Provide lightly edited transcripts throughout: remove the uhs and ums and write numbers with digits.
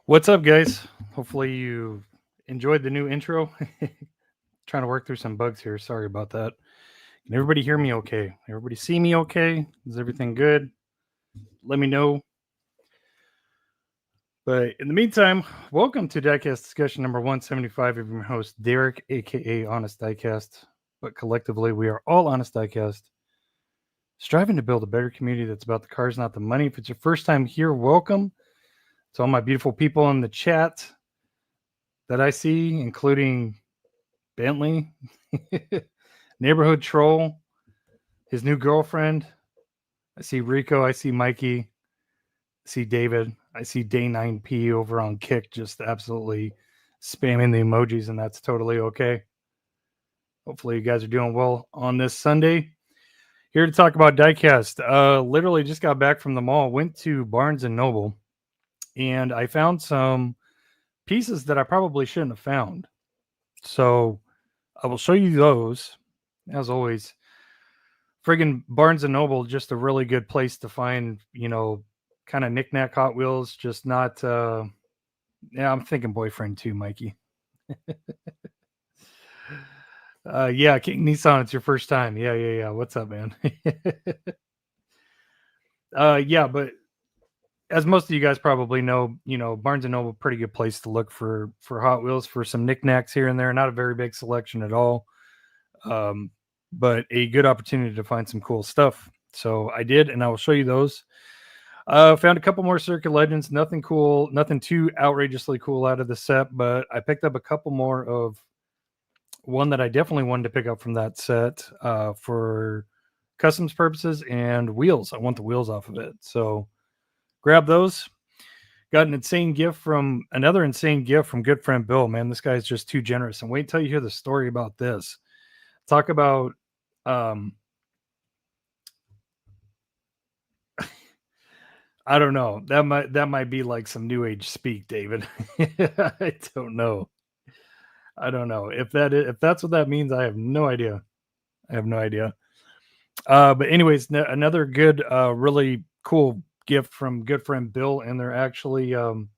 What's up, guys? Hopefully you enjoyed the new intro. Trying to work through some bugs here. Sorry about that. Can everybody hear me okay? Everybody see me okay? Is everything good? Let me know. But in the meantime, welcome to Diecast Discussion number 175 of your host, Derek, aka Honest Diecast. But collectively, we are all Honest Diecast, striving to build a better community that's about the cars, not the money. If it's your first time here, welcome to all my beautiful people in the chat that I see, including Bentley, Neighborhood Troll, his new girlfriend. I see Rico. I see Mikey. I see David. I see Day 9P over on Kick just absolutely spamming the emojis, and that's totally okay. Hopefully, you guys are doing well on this Sunday. Here to talk about Diecast. Literally just got back from the mall, went to Barnes and Noble, and I found some pieces that I probably shouldn't have found. So I will show you those, as always. Friggin' Barnes and Noble, just a really good place to find, kind of knickknack Hot Wheels, just not, yeah, I'm thinking boyfriend too, Mikey. Yeah, King Nissan, it's your first time. Yeah. What's up, man? Yeah, but as most of you guys probably know, Barnes and Noble, pretty good place to look for Hot Wheels, for some knickknacks here and there. Not a very big selection at all. But a good opportunity to find some cool stuff. So I did, and I will show you those. Found a couple more Circuit Legends. Nothing cool, nothing too outrageously cool out of the set, but I picked up a couple more of one that I definitely wanted to pick up from that set for customs purposes and wheels. I want the wheels off of it. So grab those. Got another insane gift from good friend Bill. Man, this guy's just too generous. And wait till you hear the story about this. Talk about I don't know. That might be like some new age speak, David. I don't know. If that's what that means. I have no idea. But anyways, another good, really cool gift from good friend Bill, and they're actually going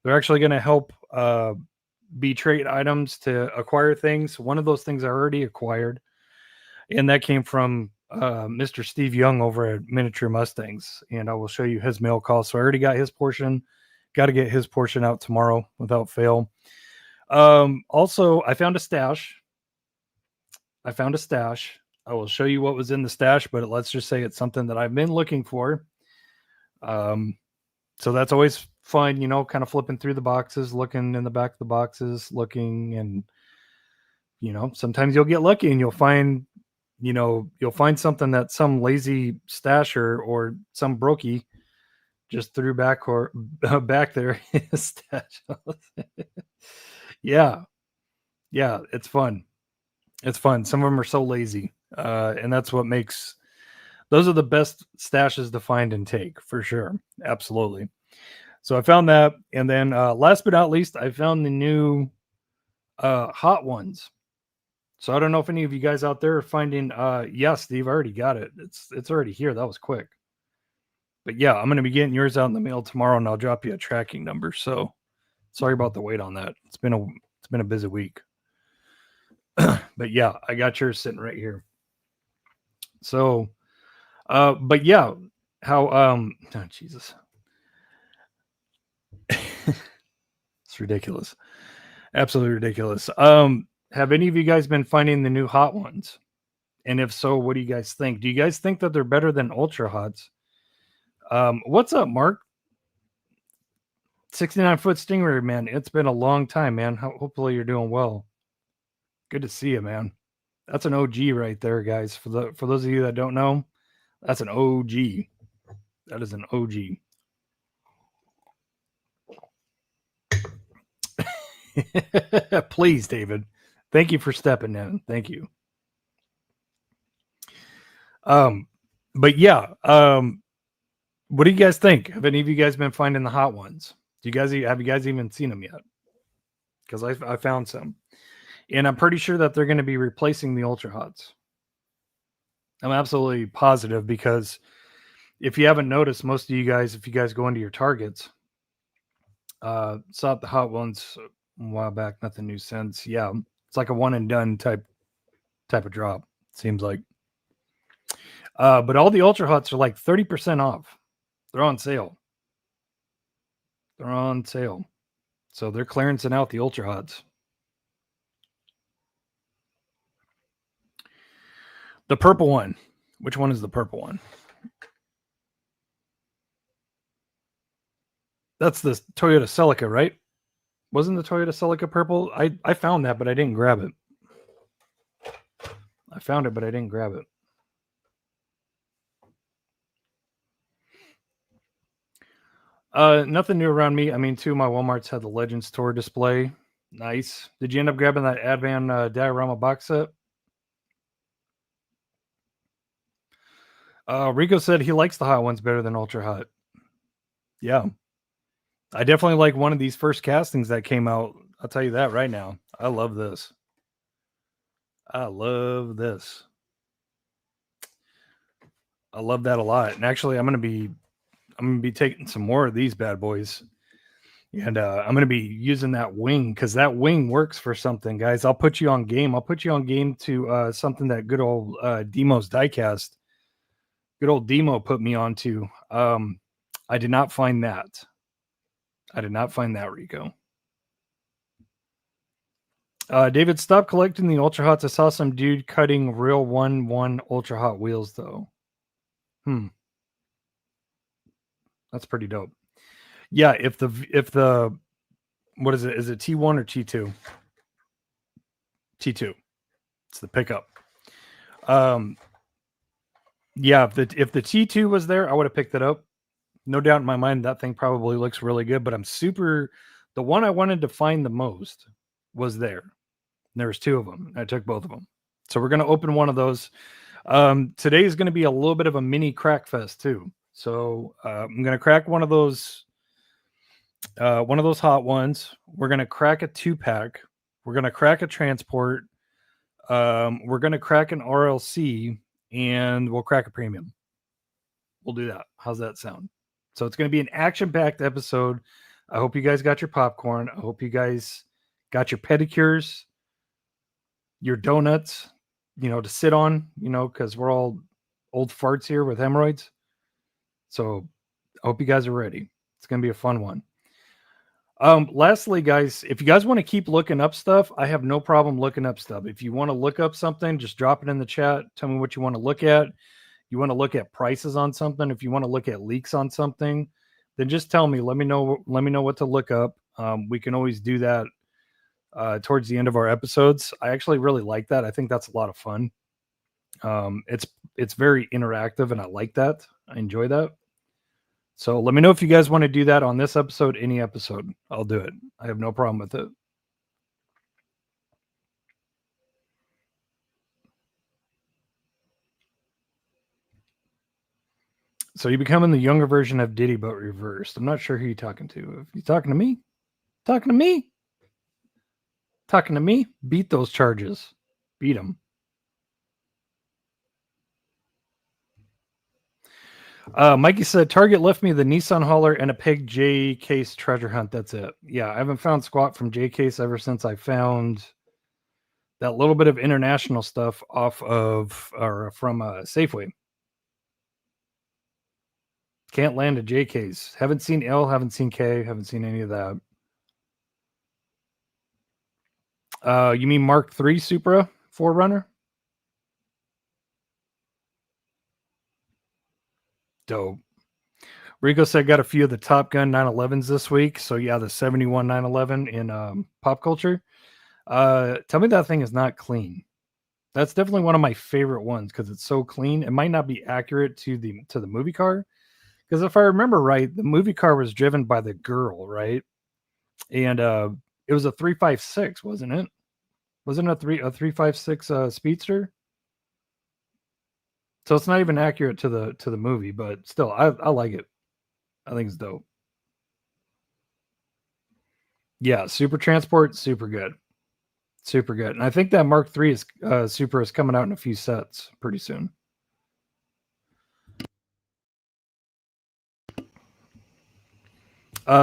to help be trade items to acquire things. One of those things I already acquired, and that came from Mr. Steve Young over at Miniature Mustangs, and I will show you his mail call. So I already got his portion. Got to get his portion out tomorrow without fail. Also, I found a stash. I will show you what was in the stash, but let's just say it's something that I've been looking for. So that's always fun, kind of flipping through the boxes, looking in the back of the boxes, looking, and sometimes you'll get lucky and you'll find something that some lazy stasher or some brokey just threw back there. Stash. Yeah, it's fun. Some of them are so lazy, and that's what makes those are the best stashes to find and take, for sure. Absolutely. So I found that, and then last but not least, I found the new Hot Ones. So I don't know if any of you guys out there are finding. Yeah, Steve, I already got it. It's already here. That was quick. But yeah, I'm going to be getting yours out in the mail tomorrow, and I'll drop you a tracking number. So sorry about the wait on that. It's been a busy week. But yeah, I got yours sitting right here. So, but yeah, how oh Jesus, it's ridiculous, absolutely ridiculous. Have any of you guys been finding the new Hot Ones? And if so, what do you guys think? Do you guys think that they're better than Ultra Hots? What's up, Mark? 69-foot Stingray, man. It's been a long time, man. Hopefully you're doing well. Good to see you, man. That's an OG right there, guys. For those of you that don't know, that's an OG. That is an OG. Please, David. Thank you for stepping in. Thank you. But yeah, what do you guys think? Have any of you guys been finding the Hot Ones? Have you guys even seen them yet? Because I found some, and I'm pretty sure that they're going to be replacing the Ultra Hots. I'm absolutely positive, because if you haven't noticed, most of you guys, if you guys go into your Targets, Saw the hot ones a while back. Nothing new since. Yeah, it's like a one and done type of drop. Seems like. But all the ultra hots are like 30% off. They're on sale. They're on sale. So they're clearancing out the ultra hots. The purple one. Which one is the purple one? That's the Toyota Celica, right? Wasn't the Toyota Celica purple? I found that, but I didn't grab it. I found it, but I didn't grab it. Nothing new around me. I mean, two of my Walmarts had the Legends Tour display. Nice. Did you end up grabbing that Advan diorama box set? Rico said he likes the hot ones better than ultra hot. Yeah. I definitely like one of these first castings that came out. I'll tell you that right now. I love this. I love this. I love that a lot. And actually, I'm gonna be taking some more of these bad boys, and I'm gonna be using that wing because that wing works for something, guys. I'll put you on game. I'll put you on game to something that good old Demo's Diecast, good old Demo put me onto. I did not find that. I did not find that, Rico. David, stop collecting the Ultra Hots. I saw some dude cutting real 1/1 Ultra Hot wheels, though. That's pretty dope. Yeah, if the what is it? Is it T1 or T2? T2. It's the pickup. Yeah, if the T2 was there, I would have picked it up. No doubt in my mind, that thing probably looks really good. But the one I wanted to find the most was there. There was two of them. I took both of them. So we're gonna open one of those. Today is gonna be a little bit of a mini crack fest too. So I'm gonna crack one of those hot ones. We're gonna crack a 2-pack. We're gonna crack a transport. We're gonna crack an RLC, and we'll crack a premium. We'll do that. How's that sound? So it's gonna be an action-packed episode. I hope you guys got your popcorn. I hope you guys got your pedicures, your donuts, to sit on, because we're all old farts here with hemorrhoids. So I hope you guys are ready. It's gonna be a fun one. Lastly, guys, if you guys want to keep looking up stuff, I have no problem looking up stuff. If you want to look up something, just drop it in the chat. Tell me what you want to look at. You want to look at prices on something. If you want to look at leaks on something, then just tell me. Let me know what to look up. We can always do that towards the end of our episodes. I actually really like that. I think that's a lot of fun. It's very interactive, and I like that. I enjoy that. So let me know if you guys want to do that on this episode, any episode. I'll do it. I have no problem with it. So you're becoming the younger version of Diddy, but reversed. I'm not sure who you're talking to. If you're talking to me, talking to me, talking to me, beat those charges. Beat them. Mikey said, Target left me the Nissan hauler and a pig J Case treasure hunt. That's it. Yeah, I haven't found squat from J Case ever since I found that little bit of international stuff off of or from Safeway. Can't land a J Case. Haven't seen L, haven't seen K, haven't seen any of that. You mean Mark III Supra 4Runner? Dope. Rico said got a few of the Top Gun 911s this week. So yeah, the 71 911 in pop culture. Tell me that thing is not clean. That's definitely one of my favorite ones because it's so clean. It might not be accurate to the movie car. Because if I remember right, the movie car was driven by the girl, right? And it was a 356, wasn't it? Wasn't it a 356 Speedster? So it's not even accurate to the movie, but still, I like it. I think it's dope. Yeah, Super Transport, super good. Super good. And I think that Mark III is Super is coming out in a few sets pretty soon.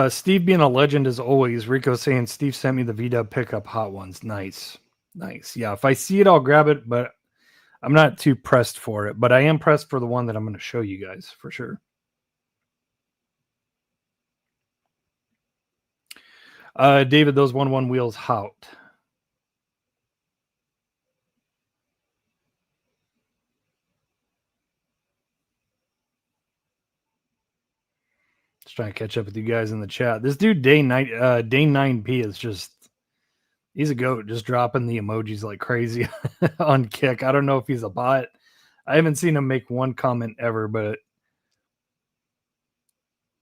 Steve being a legend as always. Rico saying Steve sent me the V-Dub pickup hot ones. Nice. Yeah, if I see it, I'll grab it, but I'm not too pressed for it. But I am pressed for the one that I'm going to show you guys for sure. David, those 1-1 wheels out. Just trying to catch up with you guys in the chat. This dude, Dane 9P, is just, he's a goat, just dropping the emojis like crazy on Kick. I don't know if he's a bot. I haven't seen him make one comment ever, but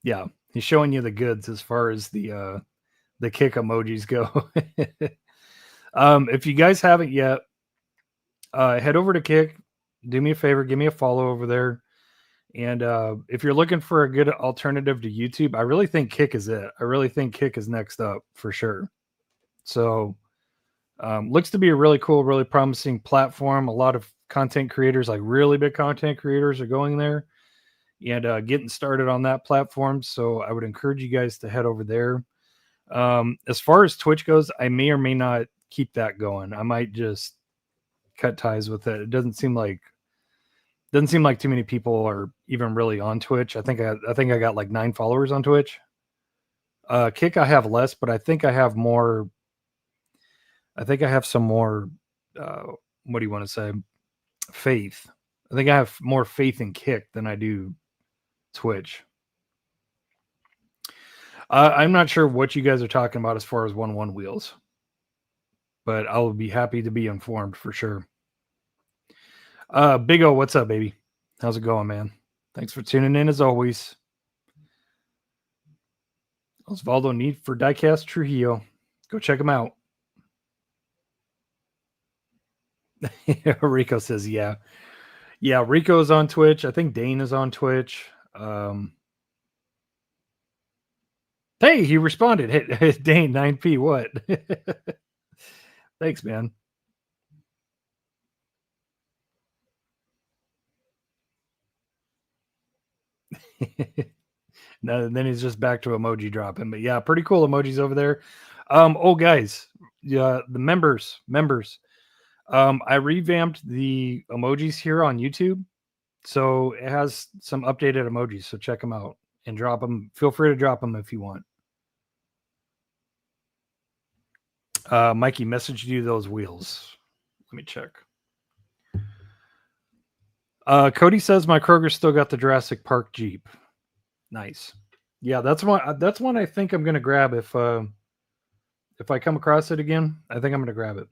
yeah, he's showing you the goods as far as the Kick emojis go. If you guys haven't yet, head over to Kick. Do me a favor, give me a follow over there. And if you're looking for a good alternative to YouTube, I really think Kick is it. I really think Kick is next up for sure. So looks to be a really cool, really promising platform. A lot of content creators, like really big content creators, are going there and getting started on that platform. So I would encourage you guys to head over there. As far as Twitch goes, I may or may not keep that going. I might just cut ties with it. It doesn't seem like too many people are even really on Twitch. I think I got like 9 followers on Twitch. Kick I have less, but I think I have more. I think I have some more. What do you want to say? Faith. I think I have more faith in Kick than I do Twitch. I'm not sure what you guys are talking about as far as 1-1 wheels, but I'll be happy to be informed for sure. Big O, what's up, baby? How's it going, man? Thanks for tuning in as always. Osvaldo Need for Diecast Trujillo. Go check him out. Rico says, yeah. Yeah, Rico's on Twitch. I think Dane is on Twitch. Hey, he responded. Hey, Dane, 9P, what? Thanks, man. No, then he's just back to emoji dropping. But yeah, pretty cool emojis over there. Oh, guys, yeah, the members. I revamped the emojis here on YouTube. So it has some updated emojis. So check them out and drop them. Feel free to drop them if you want. Mikey messaged you those wheels. Let me check. Cody says my Kroger's still got the Jurassic Park Jeep. Nice. Yeah, that's one I think I'm gonna grab if I come across it again. I think I'm gonna grab it.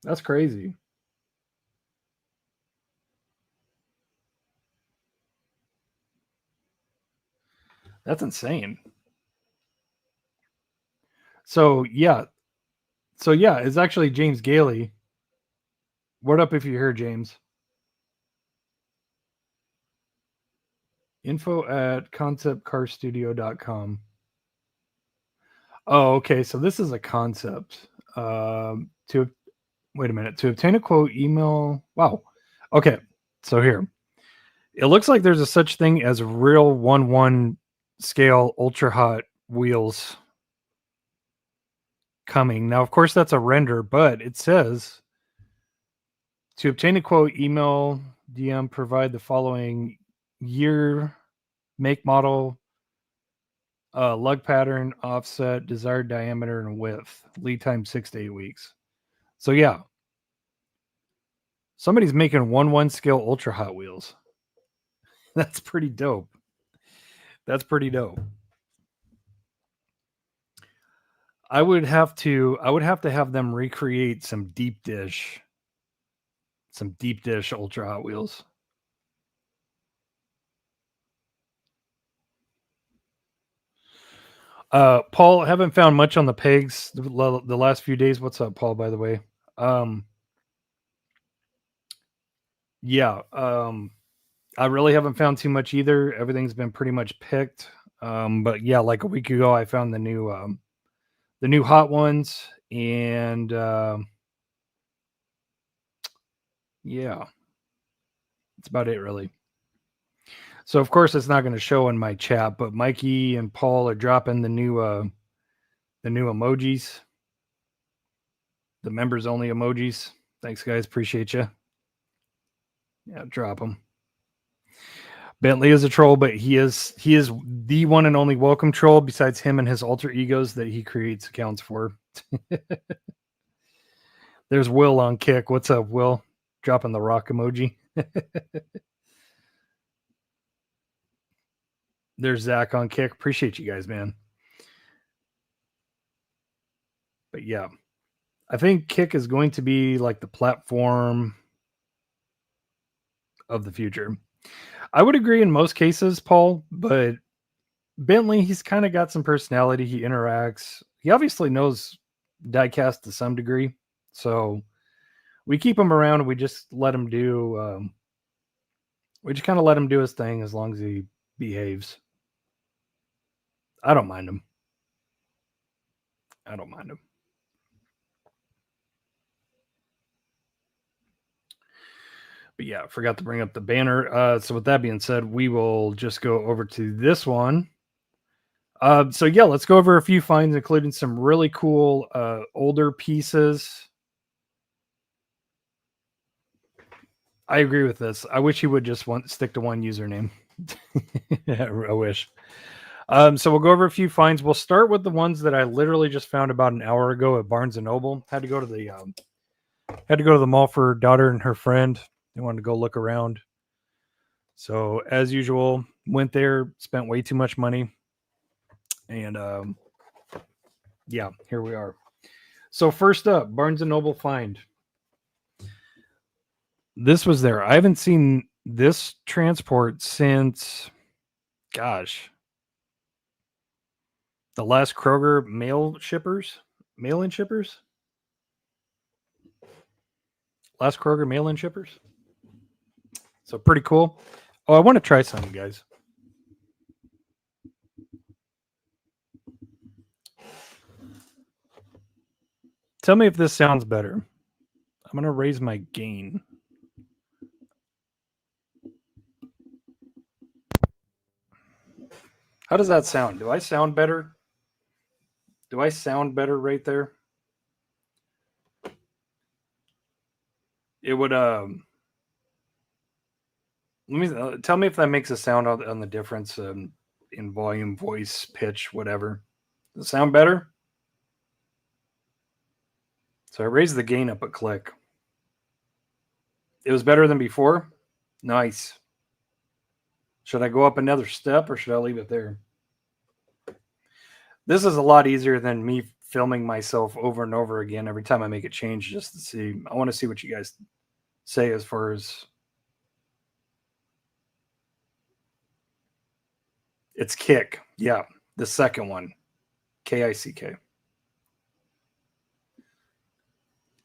That's crazy. That's insane. So yeah, it's actually James Gailey. What up if you're here, James? info@conceptcarstudio.com. Oh, okay. So this is a concept. To wait a minute. To obtain a quote, email. Wow. Okay. So here, it looks like there's a such thing as real 1-1 scale ultra hot wheels coming. Now, of course, that's a render, but it says to obtain a quote, email, DM, provide the following year, make, model, lug pattern, offset, desired diameter, and width. Lead time 6 to 8 weeks. So yeah, somebody's making 1-1 scale ultra hot wheels. That's pretty dope. That's pretty dope. I would have to have them recreate some deep dish ultra hot wheels. Paul, haven't found much on the pegs the last few days. What's up, Paul, by the way? Yeah, I really haven't found too much either. Everything's been pretty much picked. But yeah, like a week ago, I found the new Hot Ones, and yeah, that's about it, really. So of course, it's not going to show in my chat, but Mikey and Paul are dropping the new emojis, the members only emojis. Thanks, guys. Appreciate you. Yeah, drop them. Bentley is a troll, but he is the one and only welcome troll besides him and his alter egos that he creates accounts for. There's Will on Kick. What's up, Will? Dropping the rock emoji. There's Zach on Kick. Appreciate you guys, man. But yeah, I think Kick is going to be like the platform of the future. I would agree in most cases, Paul, but Bentley, he's kind of got some personality. He interacts. He obviously knows diecast to some degree. So we keep him around and we just let him do we just kind of let him do his thing as long as he behaves. I don't mind him. But yeah, forgot to bring up the banner. So with that being said, we will just go over to this one. So yeah, let's go over a few finds, including some really cool older pieces. I agree with this. I wish he would just stick to one username. I wish. So we'll go over a few finds. We'll start with the ones that I literally just found about an hour ago at Barnes and Noble. Had to go to the mall for daughter and her friend. They wanted to go look around. So as usual, went there, spent way too much money, and yeah, here we are. So first up, Barnes and Noble find. This was there. I haven't seen this transport since, gosh, the last Kroger mail-in shippers. Last Kroger mail-in shippers. So pretty cool. Oh, I want to try some, guys. Tell me if this sounds better. I'm going to raise my gain. How does that sound? Do I sound better? Do I sound better right there? It would let me tell me if that makes a sound on the difference in volume, voice, pitch, whatever. Does it sound better? So I raised the gain up a click. It was better than before. Nice. Should I go up another step or should I leave it there? This is a lot easier than me filming myself over and over again every time I make a change just to see. I want to see what you guys say as far as it's Kick. Yeah, the second one. K-I-C-K.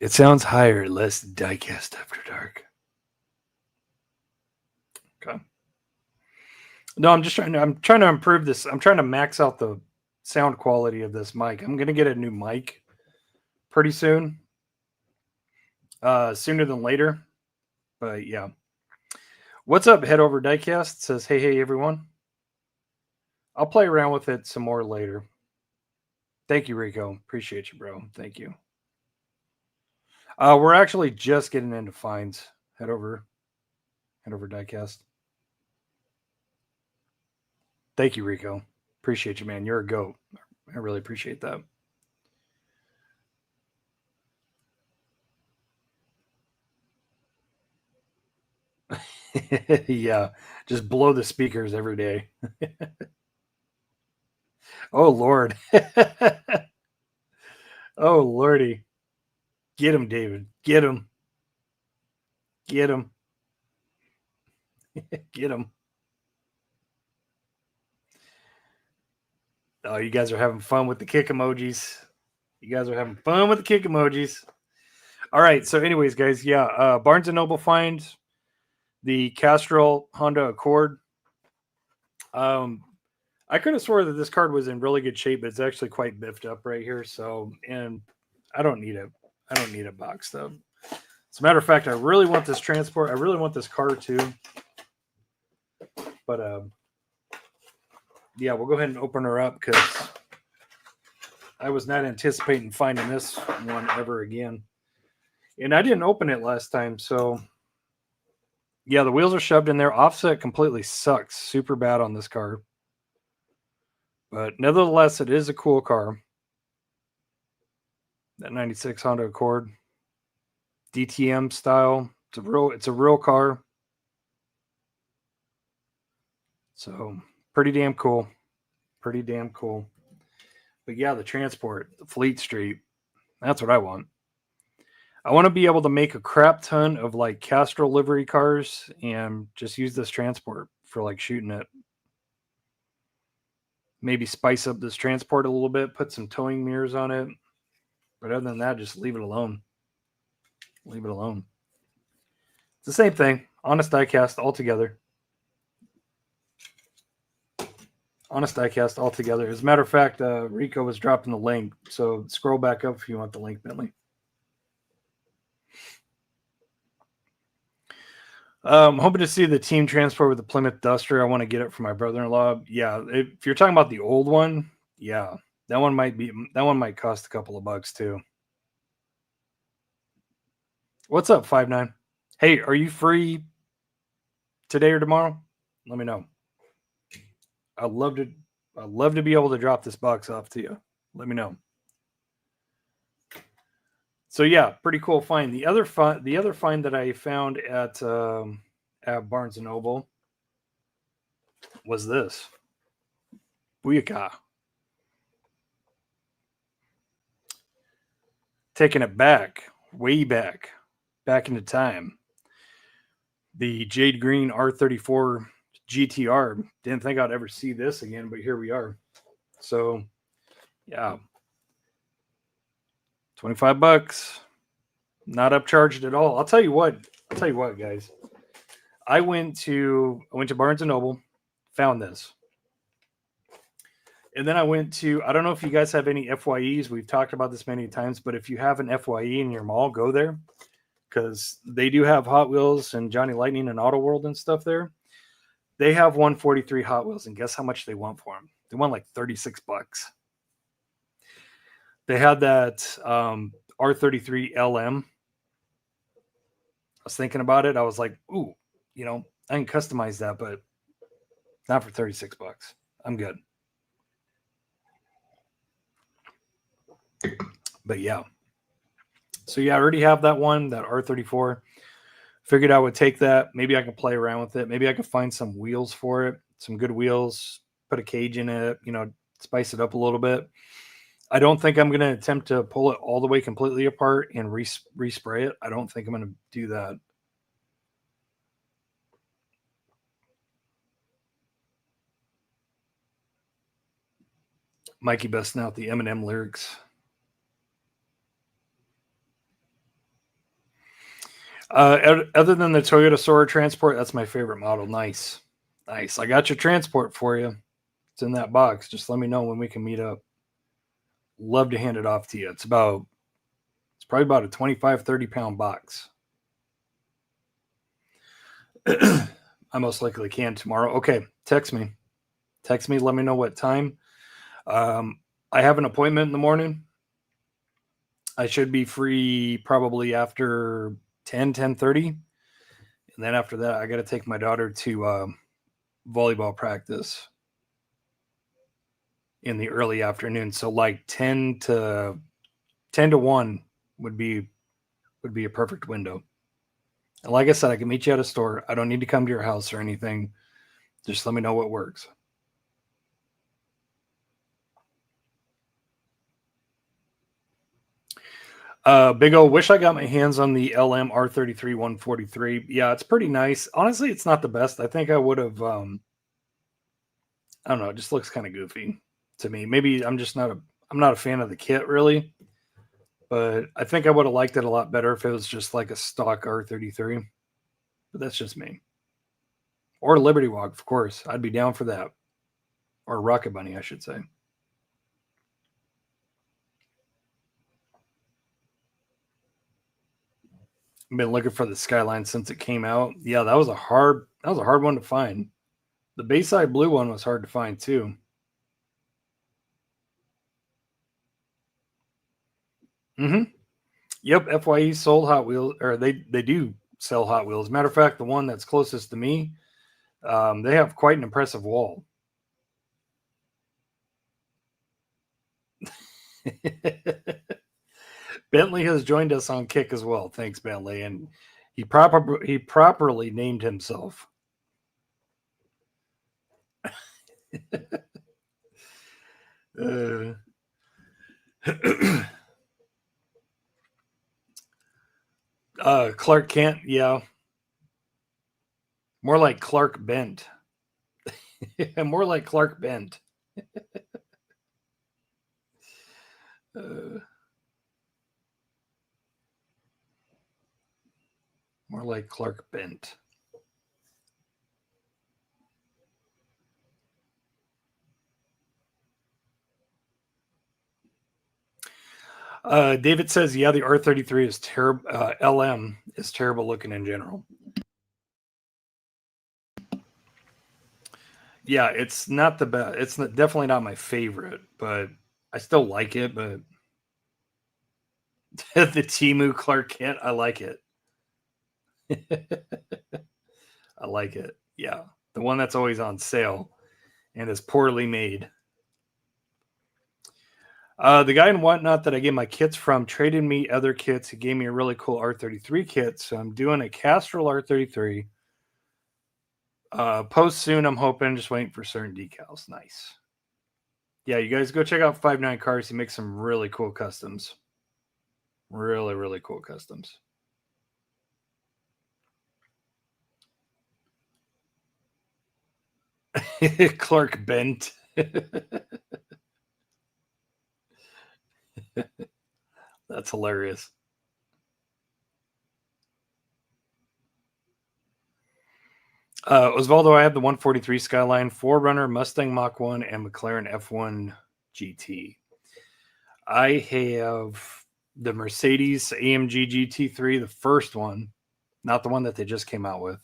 It sounds higher, less diecast after dark. Okay. No, I'm trying to improve this. I'm trying to max out the sound quality of this mic. I'm gonna get a new mic pretty soon. Sooner than later. But yeah. What's up, Head Over Diecast? Says, hey everyone. I'll play around with it some more later. Thank you, Rico. Appreciate you, bro. Thank you. We're actually just getting into finds. Head over Diecast. Thank you, Rico. Appreciate you, man. You're a goat. I really appreciate that. Yeah, just blow the speakers every day. Oh, Lord. Oh, Lordy. Get him, David. Get him. Get him. Get him. Oh, you guys are having fun with the kick emojis. All right. So, anyways, guys, yeah, Barnes and Noble find the Castrol Honda Accord. I I could have swore that this card was in really good shape, but it's actually quite biffed up right here. So, and I don't need it. I don't need it boxed up. As a matter of fact, I really want this transport. I really want this car too. But yeah, we'll go ahead and open her up because I was not anticipating finding this one ever again. And I didn't open it last time, so yeah, the wheels are shoved in there. Offset completely sucks. Super bad on this car. But nevertheless, it is a cool car. That 96 Honda Accord. DTM style. It's a real car. So pretty damn cool. Pretty damn cool. But yeah, the transport, the Fleet Street. That's what I want. I want to be able to make a crap ton of like Castrol livery cars and just use this transport for like shooting it. Maybe spice up this transport a little bit, put some towing mirrors on it. But other than that, just leave it alone. Leave it alone. It's the same thing. Honest Diecast altogether. Honest Diecast altogether. As a matter of fact, Rico was dropping the link. So scroll back up if you want the link, Bentley. Hoping to see the team transport with the Plymouth Duster. I want to get it for my brother-in-law. Yeah, if you're talking about the old one, yeah, that one might cost a couple of bucks too. What's up, 5'9"? Hey, are you free today or tomorrow? Let me know. I'd love to be able to drop this box off to you. Let me know. So yeah, pretty cool find. The other find that I found at Barnes and Noble was this. Booyaka. Taking it back, way back into time. The Jade Green R34 GTR. Didn't think I'd ever see this again, but here we are. So yeah. 25 bucks. Not upcharged at all. I'll tell you what, guys. I went to Barnes and Noble, found this. And then I went to, I don't know if you guys have any FYEs. We've talked about this many times, but if you have an FYE in your mall, go there. Because they do have Hot Wheels and Johnny Lightning and Auto World and stuff there. They have 143 Hot Wheels, and guess how much they want for them? They want like 36 bucks. They had that R33 LM. I was thinking about it. I was like, ooh, I can customize that, but not for 36 bucks. I'm good. But yeah. So yeah, I already have that one, that R34. Figured I would take that. Maybe I can play around with it. Maybe I can find some wheels for it, some good wheels, put a cage in it, spice it up a little bit. I don't think I'm going to attempt to pull it all the way completely apart and respray it. I don't think I'm going to do that. Mikey busting out the Eminem lyrics. Other than the Toyota Sora Transport, that's my favorite model. Nice. I got your transport for you. It's in that box. Just let me know when we can meet up. Love to hand it off to you. It's probably about a 25, 30 pound box. I most likely can tomorrow. Okay. Text me. Let me know what time. I have an appointment in the morning. I should be free probably after 10:30. And then after that, I got to take my daughter to volleyball practice in the early afternoon. So like 10 to 1 would be a perfect window. And like I said, I can meet you at a store. I don't need to come to your house or anything. Just let me know what works. Big O, wish I got my hands on the LM R33 143. Yeah, it's pretty nice. Honestly, it's not the best. I think I would have, I don't know, it just looks kind of goofy to me. Maybe I'm not a fan of the kit really, but I think I would have liked it a lot better if it was just like a stock R33, but that's just me. Or Liberty Walk, of course. I'd be down for that. or Rocket Bunny, I should say. I've been looking for the Skyline since it came out. Yeah, that was a hard one to find. The Bayside Blue one was hard to find too. Mm-hmm. Yep, FYE sold Hot Wheels, or they do sell Hot Wheels. Matter of fact, the one that's closest to me, they have quite an impressive wall. Bentley has joined us on Kick as well. Thanks, Bentley, and he properly named himself. Clark Kent, yeah. More like Clark Bent. More like Clark Bent. More like Clark Bent. David says, yeah, the R33 is terrible. LM is terrible looking in general. Yeah, it's not the best. It's definitely not my favorite, but I still like it. But the Temu Clark Kent, I like it. I like it. Yeah, the one that's always on sale and is poorly made. The guy in Whatnot that I gave my kits from traded me other kits. He gave me a really cool R33 kit. So I'm doing a Castrol R33. Post soon, I'm hoping. Just waiting for certain decals. Nice. Yeah, you guys go check out 5.9 Cars. He makes some really cool customs. Really, really cool customs. Clark Bent. That's hilarious. Osvaldo, I have the 143 Skyline, 4Runner, Mustang Mach 1, and McLaren F1 GT. I have the Mercedes AMG GT3, the first one, not the one that they just came out with.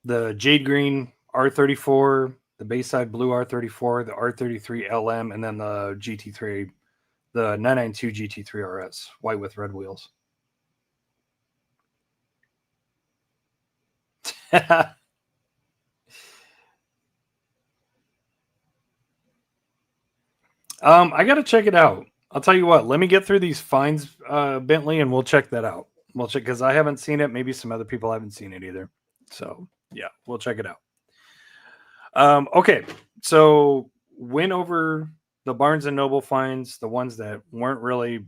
The Jade Green R34, the Bayside Blue R34, the R33 LM, and then the GT3, the 992 GT3 RS, white with red wheels. I got to check it out. I'll tell you what. Let me get through these fines, Bentley, and we'll check that out. We'll check because I haven't seen it. Maybe some other people haven't seen it either. So yeah, we'll check it out. Okay, so went over the Barnes and Noble finds, the ones that weren't really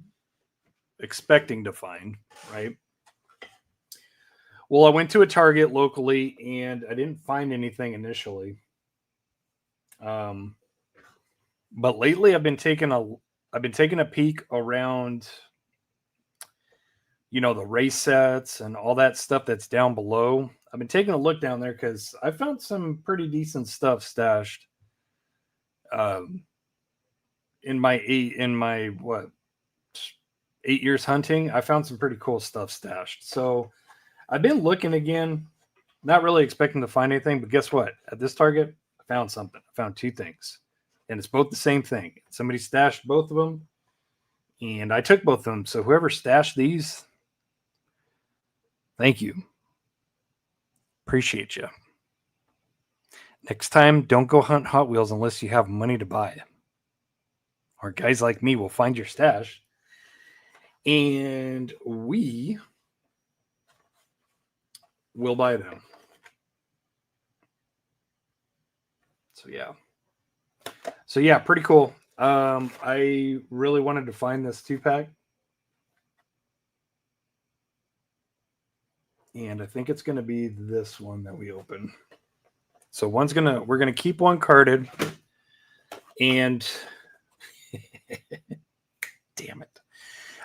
expecting to find, right? Well, I went to a Target locally and I didn't find anything initially. But lately I've been taking a peek around, the race sets and all that stuff that's down below. I've been taking a look down there because I found some pretty decent stuff stashed. In my 8 years hunting, I found some pretty cool stuff stashed. So I've been looking again, not really expecting to find anything, but guess what? At this Target, I found something. I found two things, and it's both the same thing. Somebody stashed both of them, and I took both of them. So whoever stashed these, thank you. Appreciate you. Next time, don't go hunt Hot Wheels unless you have money to buy. Or guys like me will find your stash, and we will buy them. So yeah, pretty cool. I really wanted to find this 2-pack, and I think it's going to be this one that we open. So we're gonna keep one carded, and damn it,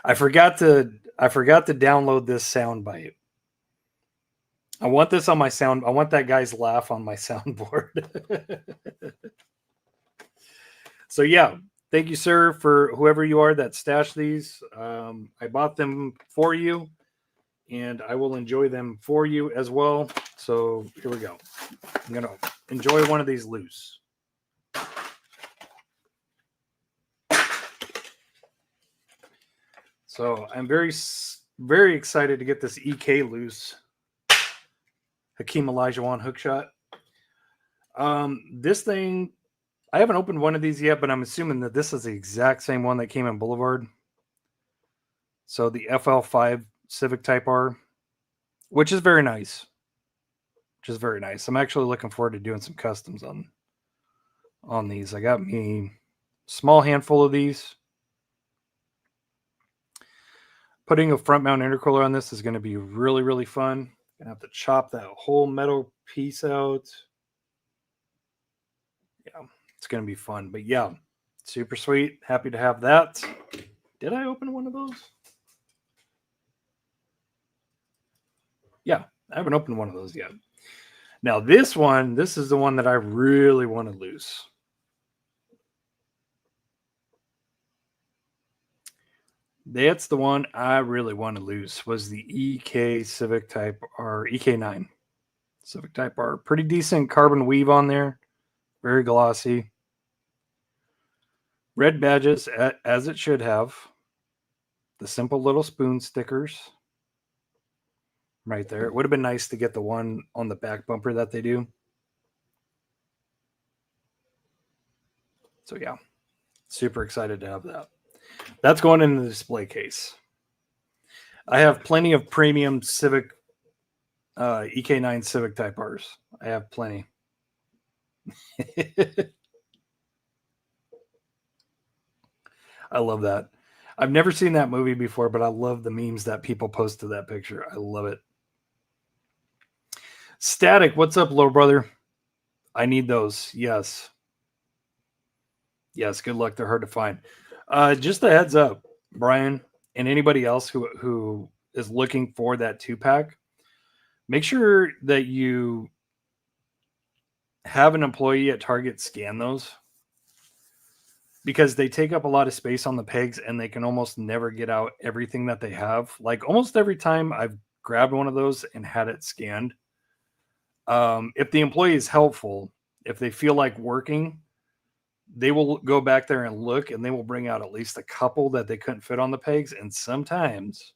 I forgot to download this sound bite. I want this on my sound. I want that guy's laugh on my soundboard. So yeah, thank you, sir, for whoever you are that stashed these. I bought them for you, and I will enjoy them for you as well. So here we go. I'm gonna enjoy one of these loose. So I'm very excited to get this EK loose. Hakeem Olajuwon hook shot. This thing, I haven't opened one of these yet, but I'm assuming that this is the exact same one that came in Boulevard. So the FL5 Civic Type R, which is very nice. I'm actually looking forward to doing some customs on these. I got me a small handful of these. Putting a front mount intercooler on this is going to be really, really fun. Gonna have to chop that whole metal piece out. Yeah, it's gonna be fun. But yeah, super sweet. Happy to have that. Did I open one of those? Yeah, I haven't opened one of those yet. Now this is the one that I really want to lose. That's the one I really want to lose, was the EK Civic Type R, EK9 Civic Type R. Pretty decent carbon weave on there. Very glossy. Red badges, as it should have. The simple little spoon stickers right there. It would have been nice to get the one on the back bumper that they do. So yeah, super excited to have that. That's going in the display case. I have plenty of premium Civic EK9 Civic Type Rs. I have plenty. I love that. I've never seen that movie before, but I love the memes that people post to that picture. I love it. Static, what's up, little brother? I need those. Yes. Yes, good luck. They're hard to find. Just a heads up, Brian, and anybody else who is looking for that 2-pack, make sure that you have an employee at Target scan those, because they take up a lot of space on the pegs and they can almost never get out everything that they have. Like almost every time I've grabbed one of those and had it scanned, if the employee is helpful, if they feel like working, they will go back there and look, and they will bring out at least a couple that they couldn't fit on the pegs. And sometimes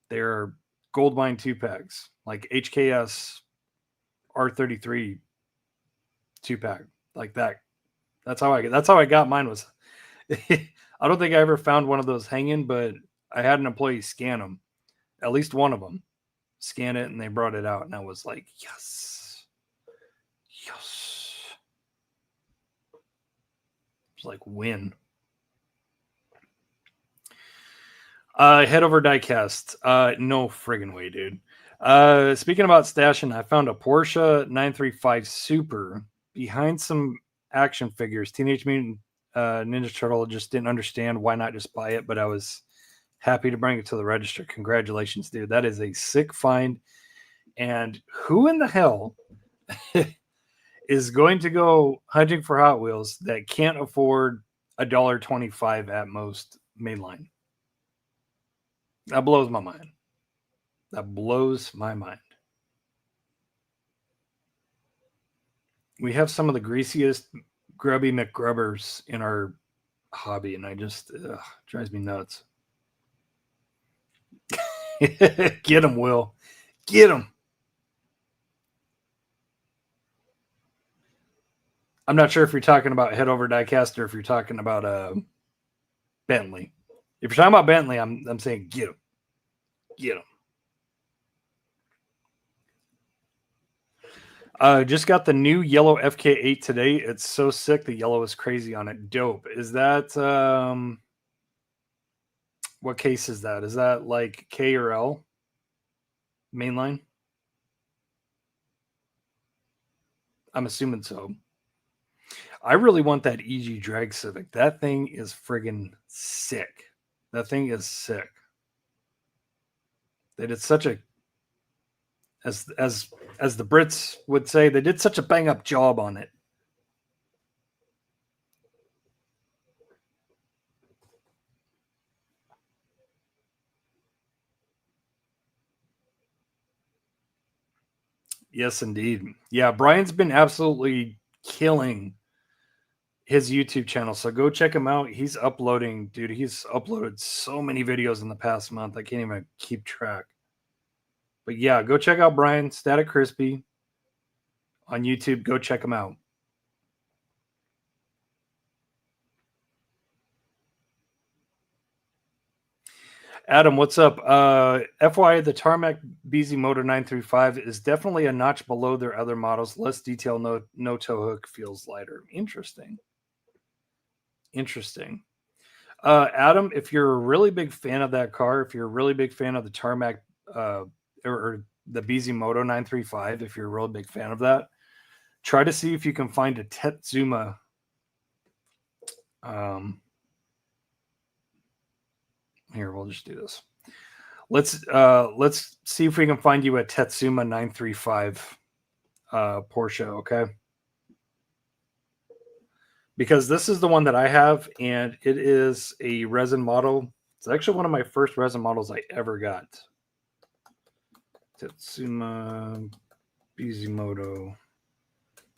they're gold mine 2-packs, like HKS R33 2-pack, like that. That's how I got mine. Was I don't think I ever found one of those hanging, but I had an employee scan them, at least one of them, scan it, and they brought it out, and I was like, yes. It's like win. Head over diecast. No friggin' way, dude. Speaking about stashing, I found a Porsche 935 Super behind some action figures. Teenage Mutant Ninja Turtle. Just didn't understand why not just buy it, but I was happy to bring it to the register. Congratulations, dude. That is a sick find. And who in the hell is going to go hunting for Hot Wheels that can't afford $1.25 at most mainline? That blows my mind. That blows my mind. We have some of the greasiest grubby McGrubbers in our hobby, and I just drives me nuts. Get him, Will. Get him. I'm not sure if you're talking about Head Over Diecast or if you're talking about Bentley. If you're talking about Bentley, I'm saying get him. Get him. Just got the new yellow FK8 today. It's so sick. The yellow is crazy on it. Dope. Is that what case is that? Is that like K or L? Mainline? I'm assuming so. I really want that EG Drag Civic. That thing is friggin' sick. That thing is sick. That it's such a As the Brits would say, they did such a bang up job on it. Yes, indeed. Yeah, Brian's been absolutely killing his YouTube channel. So go check him out. He's uploading, dude. He's uploaded so many videos in the past month. I can't even keep track. But yeah, go check out Brian Static Crispy on YouTube. Go check him out. Adam, what's up? FYI, the Tarmac BZ Moto 935 is definitely a notch below their other models. Less detail, no tow hook, feels lighter. Interesting. Adam, if you're a really big fan of that car, if you're a really big fan of the Tarmac or the BZ Moto 935, if you're a real big fan of that, try to see if you can find a Tetsuma. Here, we'll just do this. Let's see if we can find you a Tetsuma 935 Porsche, okay? Because this is the one that I have, and it is a resin model. It's actually one of my first resin models I ever got. Tetsuma Bizimoto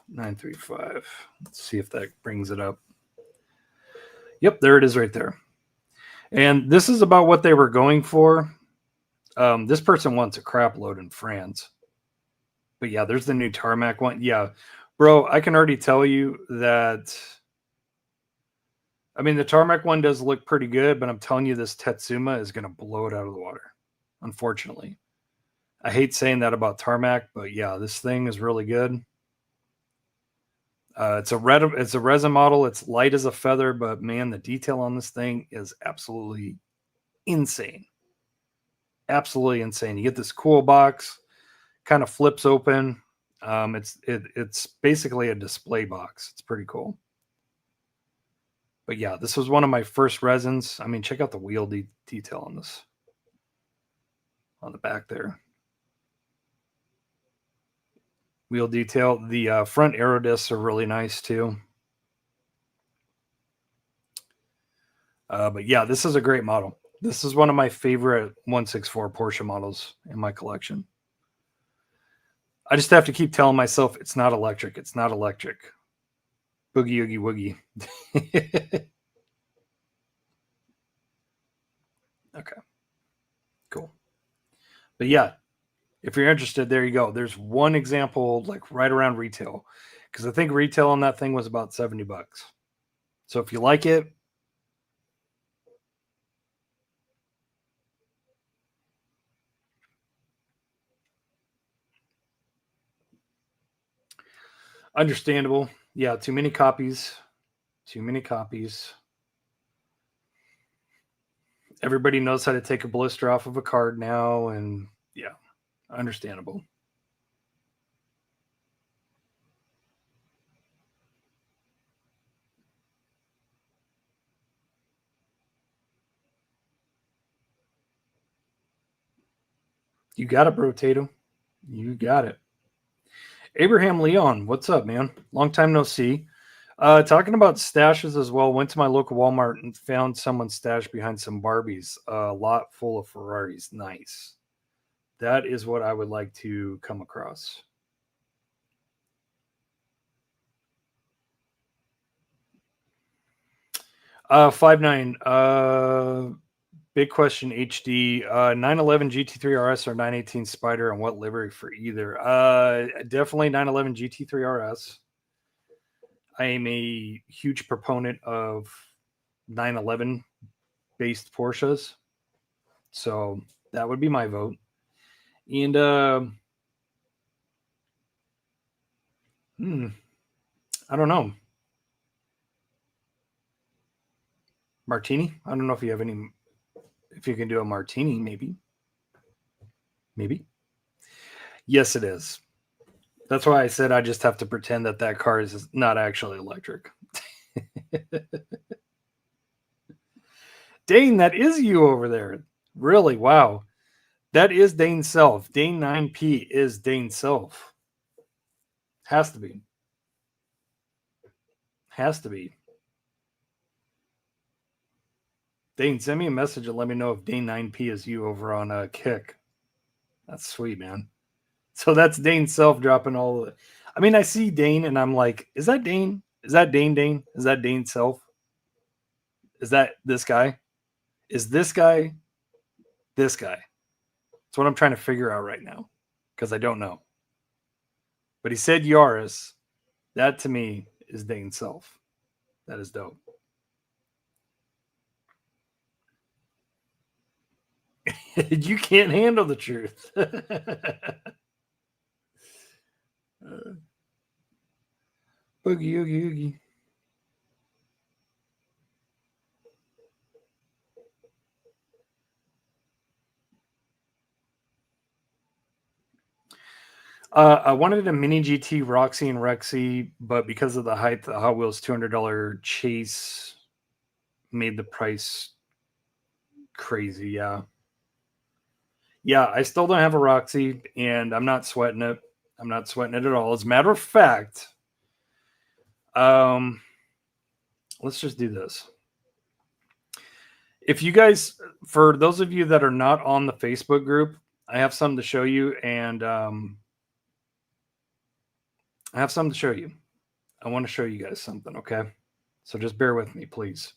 935. Let's see if that brings it up. Yep, there it is right there. And this is about what they were going for. This person wants a crap load in France. But yeah, there's the new Tarmac one. Yeah, bro, I can already tell you that. I mean, the Tarmac one does look pretty good, but I'm telling you, this Tetsuma is going to blow it out of the water, unfortunately. I hate saying that about Tarmac, but yeah, this thing is really good. It's a resin model. It's light as a feather, but man, the detail on this thing is absolutely insane. Absolutely insane. You get this cool box, kind of flips open. It's basically a display box. It's pretty cool. But yeah, this was one of my first resins. I mean, check out the wheel detail on this, on the back there. Wheel detail. The front aero discs are really nice too. But yeah, this is a great model. This is one of my favorite 164 Porsche models in my collection. I just have to keep telling myself it's not electric. It's not electric. Boogie oogie woogie. Okay. Cool. But yeah, if you're interested, there you go. There's one example like right around retail, because I think retail on that thing was about $70. So if you like it, understandable. Yeah, too many copies. Too many copies. Everybody knows how to take a blister off of a card now, and yeah, understandable. You got it, bro, Tato. You got it. Abraham Leon, what's up, man? Long time no see. Talking about stashes as well. Went to my local Walmart and found someone stashed behind some Barbies. A lot full of Ferraris. Nice. That is what I would like to come across. Uh, 5'9". Big question HD. 911 GT3 RS or 918 Spider, and what livery for either? Definitely 911 GT3 RS. I am a huge proponent of 911 based Porsches. So that would be my vote. And I don't know. Martini? I don't know if you have any, if you can do a martini, maybe. Maybe. Yes, it is. That's why I said I just have to pretend that that car is not actually electric. Dane, that is you over there. Really? Wow. That is Dane Self. Dane 9P is Dane Self. Has to be. Has to be. Dane, send me a message and let me know if Dane 9P is you over on Kick. That's sweet, man. So that's Dane Self dropping all of it. I mean, I see Dane and I'm like, is that Dane? Is that Dane? Is that Dane Self? Is that this guy? Is this guy this guy? That's what I'm trying to figure out right now because I don't know. But he said Yaris. That to me is Dane Self. That is dope. You can't handle the truth. Boogie, oogie, oogie. I wanted a mini GT Roxy and Rexy, but because of the hype, the Hot Wheels $200 chase made the price crazy. Yeah. Yeah, I still don't have a Roxy, and I'm not sweating it. I'm not sweating it at all. As a matter of fact, let's just do this. If you guys, for those of you that are not on the Facebook group, I have something to show you, and I have something to show you. I want to show you guys something, okay? So just bear with me, please.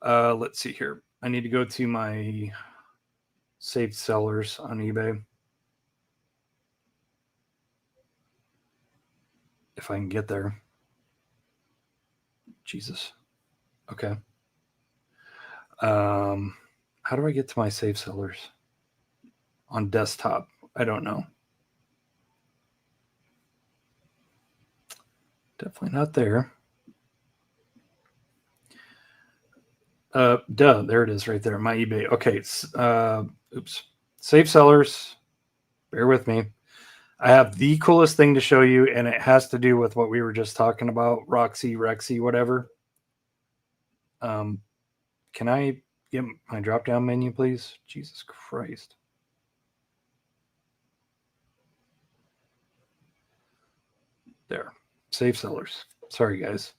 Let's see here. I need to go to my saved sellers on eBay. If I can get there. Jesus. Okay. How do I get to my saved sellers? On desktop. I don't know. Definitely not there. There it is right there. My eBay. Okay. Oops. Save sellers. Bear with me. I have the coolest thing to show you, and it has to do with what we were just talking about. Roxy, Rexy, whatever. Can I get my drop down menu, please? Jesus Christ. There. Save sellers. Sorry, guys.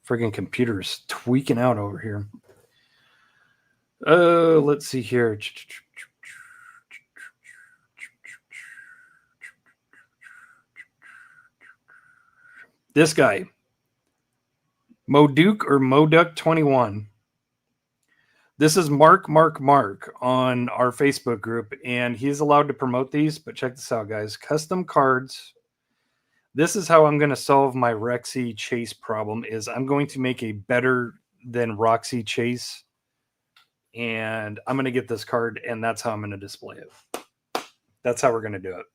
Friggin' computer's tweaking out over here. Let's see here. This guy, Moduke or Moduck 21. This is Mark on our Facebook group, and he's allowed to promote these. But check this out, guys. Custom cards. This is how I'm going to solve my Rexy chase problem. Is I'm going to make a better than Roxy chase, and I'm going to get this card, and that's how I'm going to display it. That's how we're going to do it.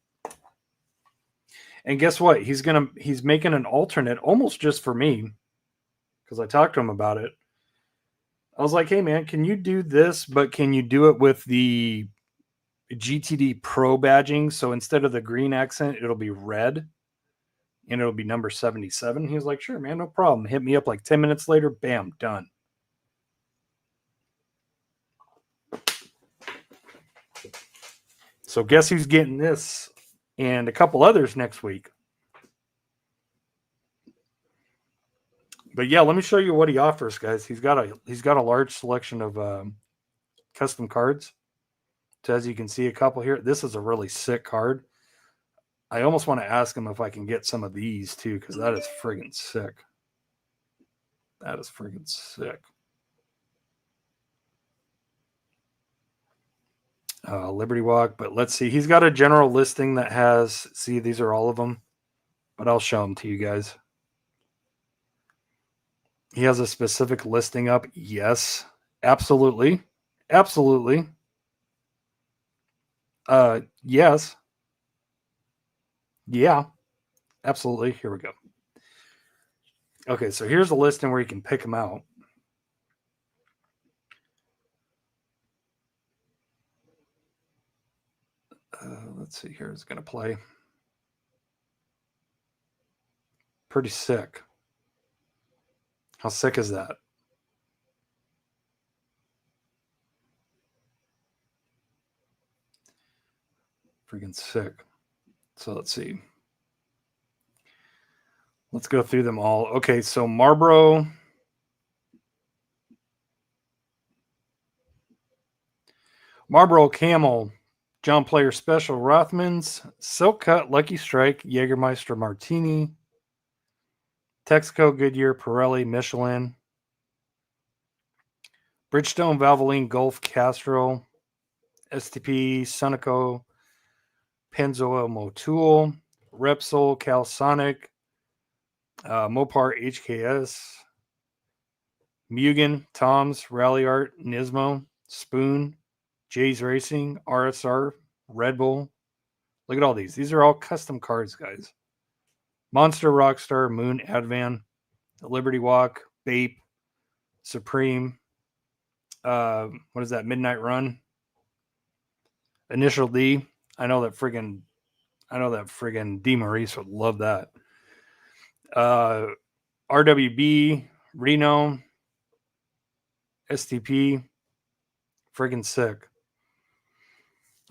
And guess what? He's making an alternate almost just for me because I talked to him about it. I was like, hey man, can you do this, but can you do it with the GTD Pro badging? So instead of the green accent, it'll be red and it'll be number 77. He was like, sure, man, no problem. Hit me up like 10 minutes later. Bam, done. So guess who's getting this and a couple others next week. But yeah, let me show you what he offers, guys. He's got a large selection of custom cards. So as you can see, a couple here. This is a really sick card. I almost want to ask him if I can get some of these too, because that is friggin' sick. That is friggin' sick. Liberty Walk, but let's see. He's got a general listing that has, see, these are all of them, but I'll show them to you guys. He has a specific listing up. Yes, absolutely. Absolutely. Yes. Yeah, absolutely. Here we go. Okay, so here's a listing where you can pick them out. Let's see here. It's going to play. Pretty sick. How sick is that? Freaking sick. So let's see. Let's go through them all. Okay, so Marlboro. Marlboro Camel, John Player Special, Rothmans, Silk Cut, Lucky Strike, Jägermeister Martini, Texaco, Goodyear, Pirelli, Michelin, Bridgestone, Valvoline, Gulf, Castrol, STP, Sunoco, Pennzoil, Motul, Repsol, Calsonic, Mopar, HKS, Mugen, Tom's, Rally Art, Nismo, Spoon, Jay's Racing, RSR, Red Bull. Look at all these. These are all custom cards, guys. Monster, Rockstar, Moon, Advan, Liberty Walk, Bape, Supreme. What is that? Midnight Run. Initial D. I know that friggin' D. Maurice would love that. RWB, Reno, STP. Friggin' sick.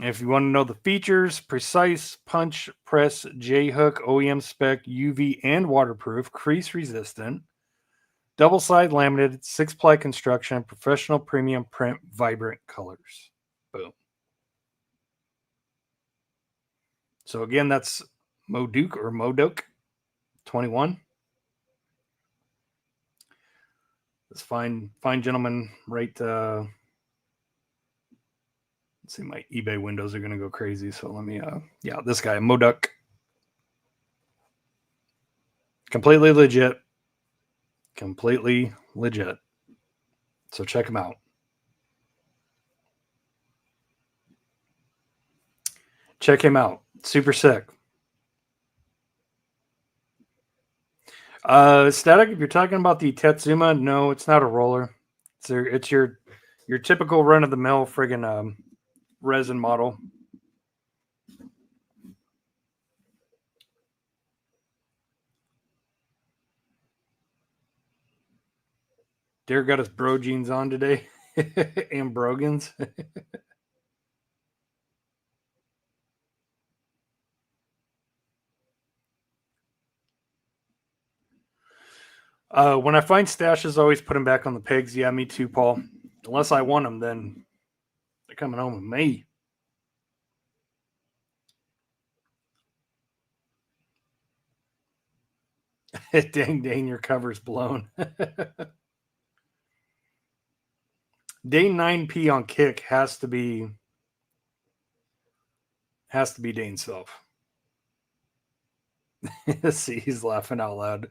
And if you want to know the features, precise, punch, press, J-hook, OEM spec, UV and waterproof, crease resistant, double side laminated, 6-ply construction, professional premium print, vibrant colors. Boom. So again, that's Moduk 21. This fine gentleman right. Let's see, my eBay windows are going to go crazy. So let me, this guy, Moduk. Completely legit. So check him out. Super sick. Static, if you're talking about the Tetsuma, no, it's not a roller. It's your typical run-of-the-mill friggin' resin model. Derek got his bro jeans on today. And Brogans. When I find stashes, I always put them back on the pegs. Yeah, me too, Paul. Unless I want them, then they're coming home with me. Dang, your cover's blown. Dane 9P on kick has to be Dane's self. See, he's laughing out loud.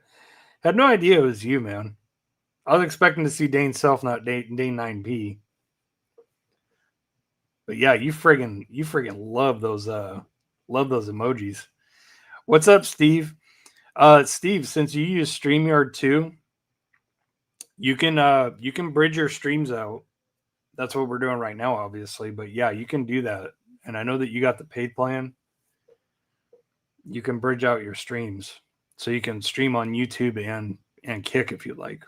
Had no idea it was you, man. I was expecting to see Dane self, not Dane 9P. But yeah, you friggin' love those emojis. What's up, Steve? Steve, since you use StreamYard too, you can bridge your streams out. That's what we're doing right now, obviously. But yeah, you can do that. And I know that you got the paid plan. You can bridge out your streams. So you can stream on YouTube and Kick if you like.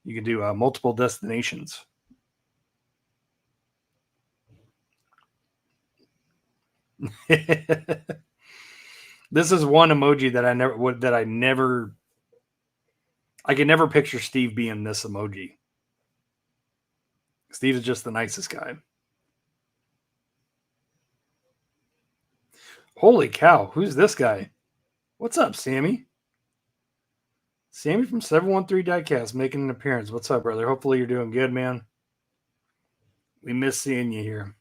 You can do multiple destinations. This is one emoji that I can never picture Steve being this emoji. Steve is just the nicest guy. Holy cow, who's this guy? What's up, Sammy? Sammy from 713 Diecast making an appearance. What's up, brother? Hopefully you're doing good, man. We miss seeing you here.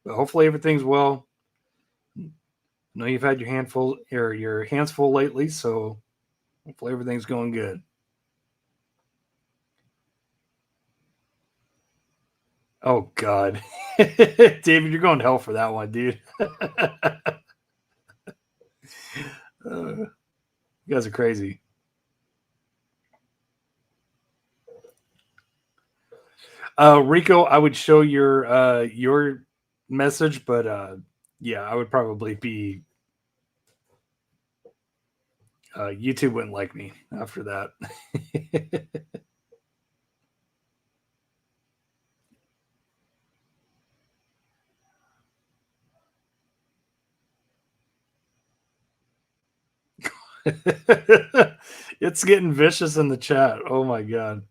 But hopefully everything's well. I know you've had your hands full lately, so hopefully everything's going good. Oh, God. David, you're going to hell for that one, dude. You guys are crazy. Rico, I would show your message, but yeah, I would probably be YouTube wouldn't like me after that. It's getting vicious in the chat. Oh my god.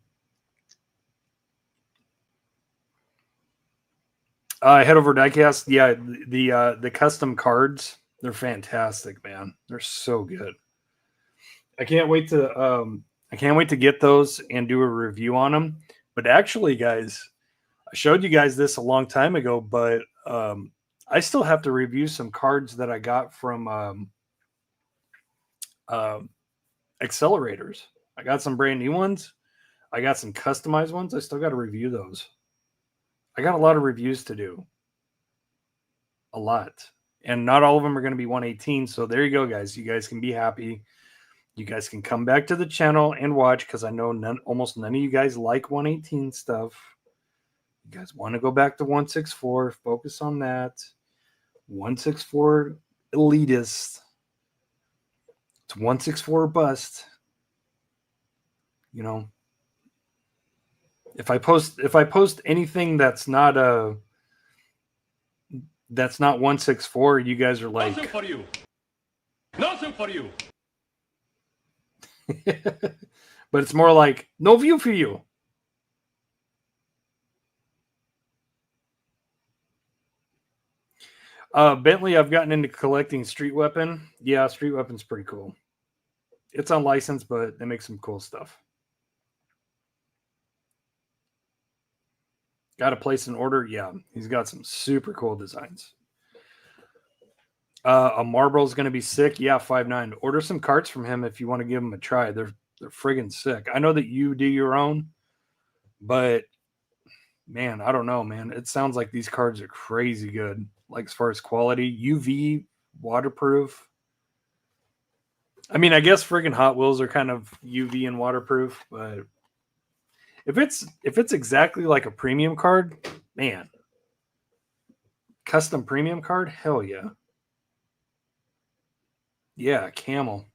Head over to Diecast. Yeah, the custom cards, they're fantastic, man. They're so good. I can't wait to get those and do a review on them. But actually, guys, I showed you guys this a long time ago, but I still have to review some cards that I got from accelerators. I got some brand new ones. I got some customized ones. I still got to review those. I got a lot of reviews to do. A lot. And not all of them are going to be 118. So there you go, guys. You guys can be happy. You guys can come back to the channel and watch, because I know almost none of you guys like 118 stuff. You guys want to go back to 164. Focus on that. 164 elitist. It's 164 bust. You know, if I post anything that's not 164, you guys are like, nothing for you. Nothing for you. but it's more like no view for you. Bentley, I've gotten into collecting Street Weapon. Yeah, Street Weapon's pretty cool. It's unlicensed, but they make some cool stuff. Got to place an order? Yeah, he's got some super cool designs. A Marlboro's going to be sick. Yeah, 5.9. Order some carts from him if you want to give them a try. They're friggin' sick. I know that you do your own, but man, I don't know, man. It sounds like these cards are crazy good. Like as far as quality, UV, waterproof. I mean, I guess friggin' Hot Wheels are kind of UV and waterproof, but if it's exactly like a premium card, man, custom premium card, hell yeah. Yeah, camel.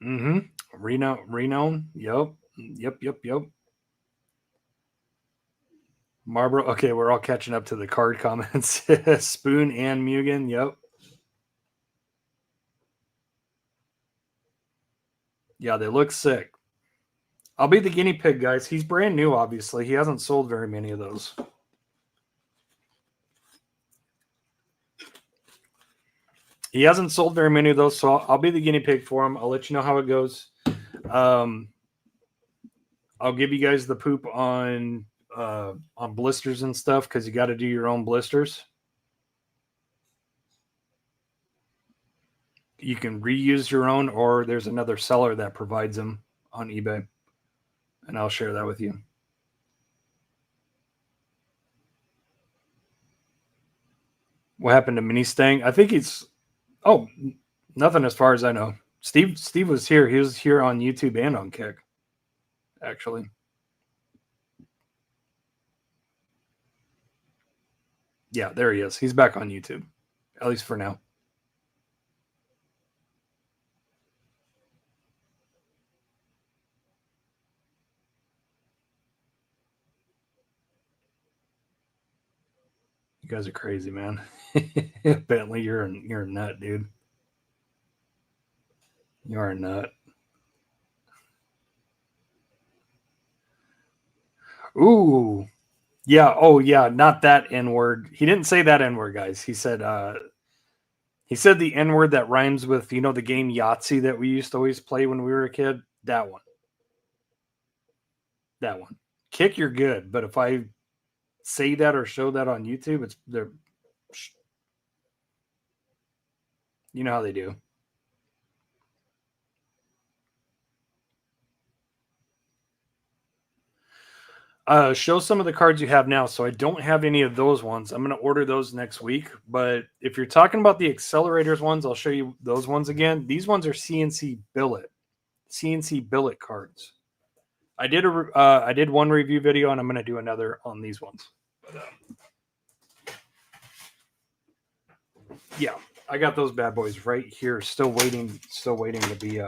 Mm-hmm. Reno. Yep. Marlboro. Okay, we're all catching up to the card comments. Spoon and Mugen. Yep. Yeah, they look sick. I'll be the guinea pig, guys. He's brand new, obviously. He hasn't sold very many of those. He hasn't sold very many of those, so I'll be the guinea pig for him. I'll let you know how it goes. I'll give you guys the poop on blisters and stuff, because you got to do your own blisters. You can reuse your own, or there's another seller that provides them on eBay, and I'll share that with you. What happened to Mini Stang? I think he's nothing as far as I know. Steve was here. He was here on YouTube and on Kick, actually. Yeah, there he is. He's back on YouTube, at least for now. You guys are crazy, man. Bentley, you're a nut, dude. You are a nut. Ooh. Yeah. Oh, yeah. Not that N word. He didn't say that N word, guys. He said the N word that rhymes with, the game Yahtzee that we used to always play when we were a kid. That one. That one. Kick, you're good. But if I say that or show that on YouTube, they're you know how they do. Show some of the cards you have now. So I don't have any of those ones. I'm going to order those next week. But if you're talking about the accelerators ones, I'll show you those ones again. These ones are CNC billet cards. I did one review video, and I'm going to do another on these ones. But, yeah, I got those bad boys right here, still waiting to be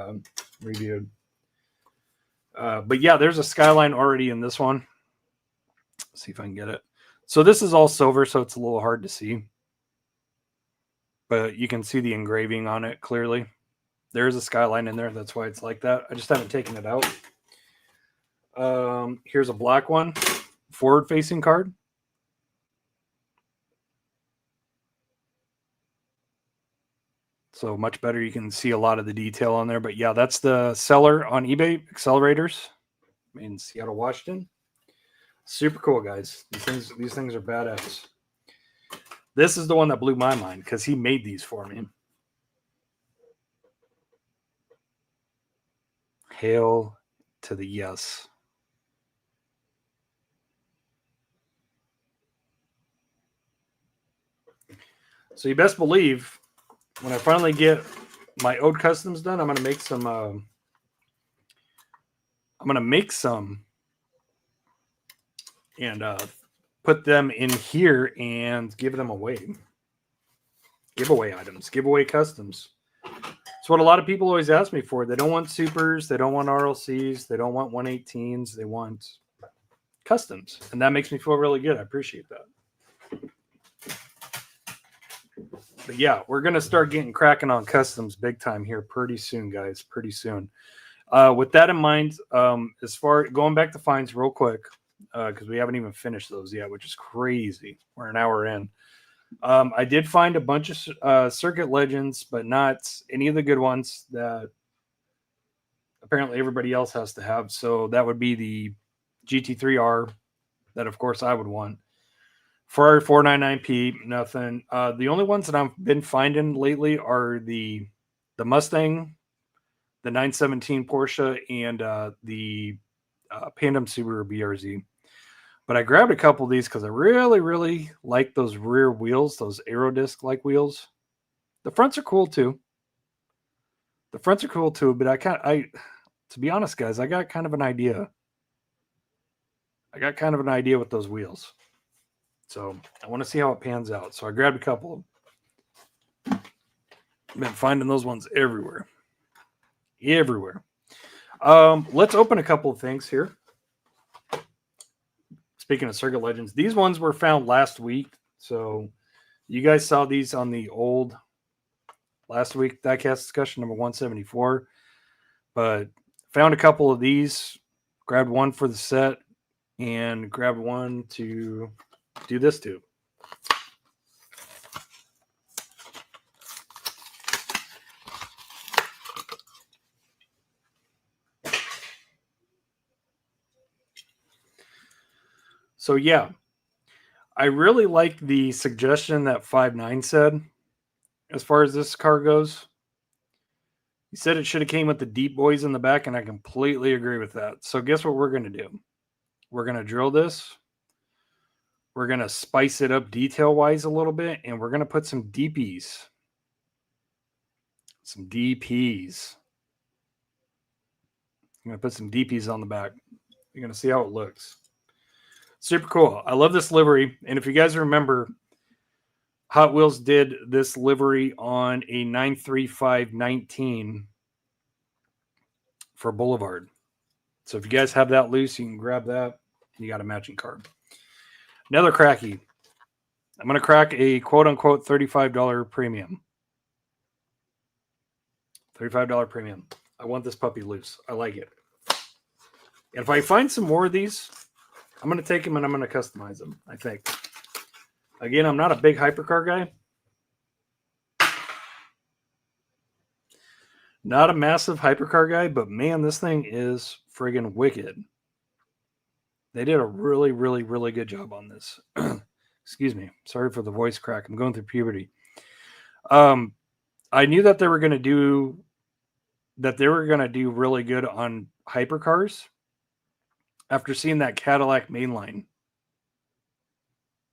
reviewed. But yeah, there's a skyline already in this one. Let's see if I can get it. So this is all silver, so it's a little hard to see. But you can see the engraving on it clearly. There is a skyline in there. That's why it's like that. I just haven't taken it out. Here's a black one. Forward-facing card. So much better. You can see a lot of the detail on there. But yeah, that's the seller on eBay, Accelerators in Seattle, Washington. Super cool, guys. These things are badass. This is the one that blew my mind because he made these for me. Hail to the yes. So you best believe when I finally get my Ode Customs done, I'm going to make some. I'm going to make some and put them in here and give them away. Giveaway items, giveaway customs. It's what a lot of people always ask me for. They don't want supers, they don't want RLCs, they don't want 118s, they want customs. And that makes me feel really good. I appreciate that. But yeah, we're going to start getting cracking on customs big time here pretty soon, guys. Pretty soon. With that in mind, as far going back to finds real quick, because we haven't even finished those yet, which is crazy. We're an hour in. I did find a bunch of Circuit Legends, but not any of the good ones that apparently everybody else has to have. So that would be the GT3R that, of course, I would want. Ferrari 499P, nothing. The only ones that I've been finding lately are the Mustang, the 917 Porsche, and the Pandem Subaru BRZ. But I grabbed a couple of these because I really, really like those rear wheels, those Aerodisc-like wheels. The fronts are cool too. But to be honest, guys, I got kind of an idea. With those wheels. So I want to see how it pans out. So I grabbed a couple of them. I've been finding those ones everywhere. Everywhere. Let's open a couple of things here. Speaking of Circuit Legends, these ones were found last week. So you guys saw these on the old last week diecast discussion number 174. But found a couple of these, grabbed one for the set, and grabbed one to do this to. So yeah, I really like the suggestion that 5.9 said as far as this car goes. He said it should have came with the deep boys in the back, and I completely agree with that. So guess what we're going to do? We're going to drill this. We're going to spice it up detail-wise a little bit, and we're going to put some DPs. Some DPs. I'm going to put some DPs on the back. You're going to see how it looks. Super cool. I love this livery. And if you guys remember, Hot Wheels did this livery on a 93519 for Boulevard. So if you guys have that loose, you can grab that. You got a matching card. Another cracky. I'm going to crack a quote-unquote $35 premium. $35 premium. I want this puppy loose. I like it. And if I find some more of these, I'm going to take them and I'm going to customize them, I think. Again, I'm not a big hypercar guy. Not a massive hypercar guy, but man, this thing is friggin' wicked. They did a really, really, really good job on this. Excuse me. Sorry for the voice crack. I'm going through puberty. I knew that they were going to do really good on hypercars after seeing that Cadillac mainline.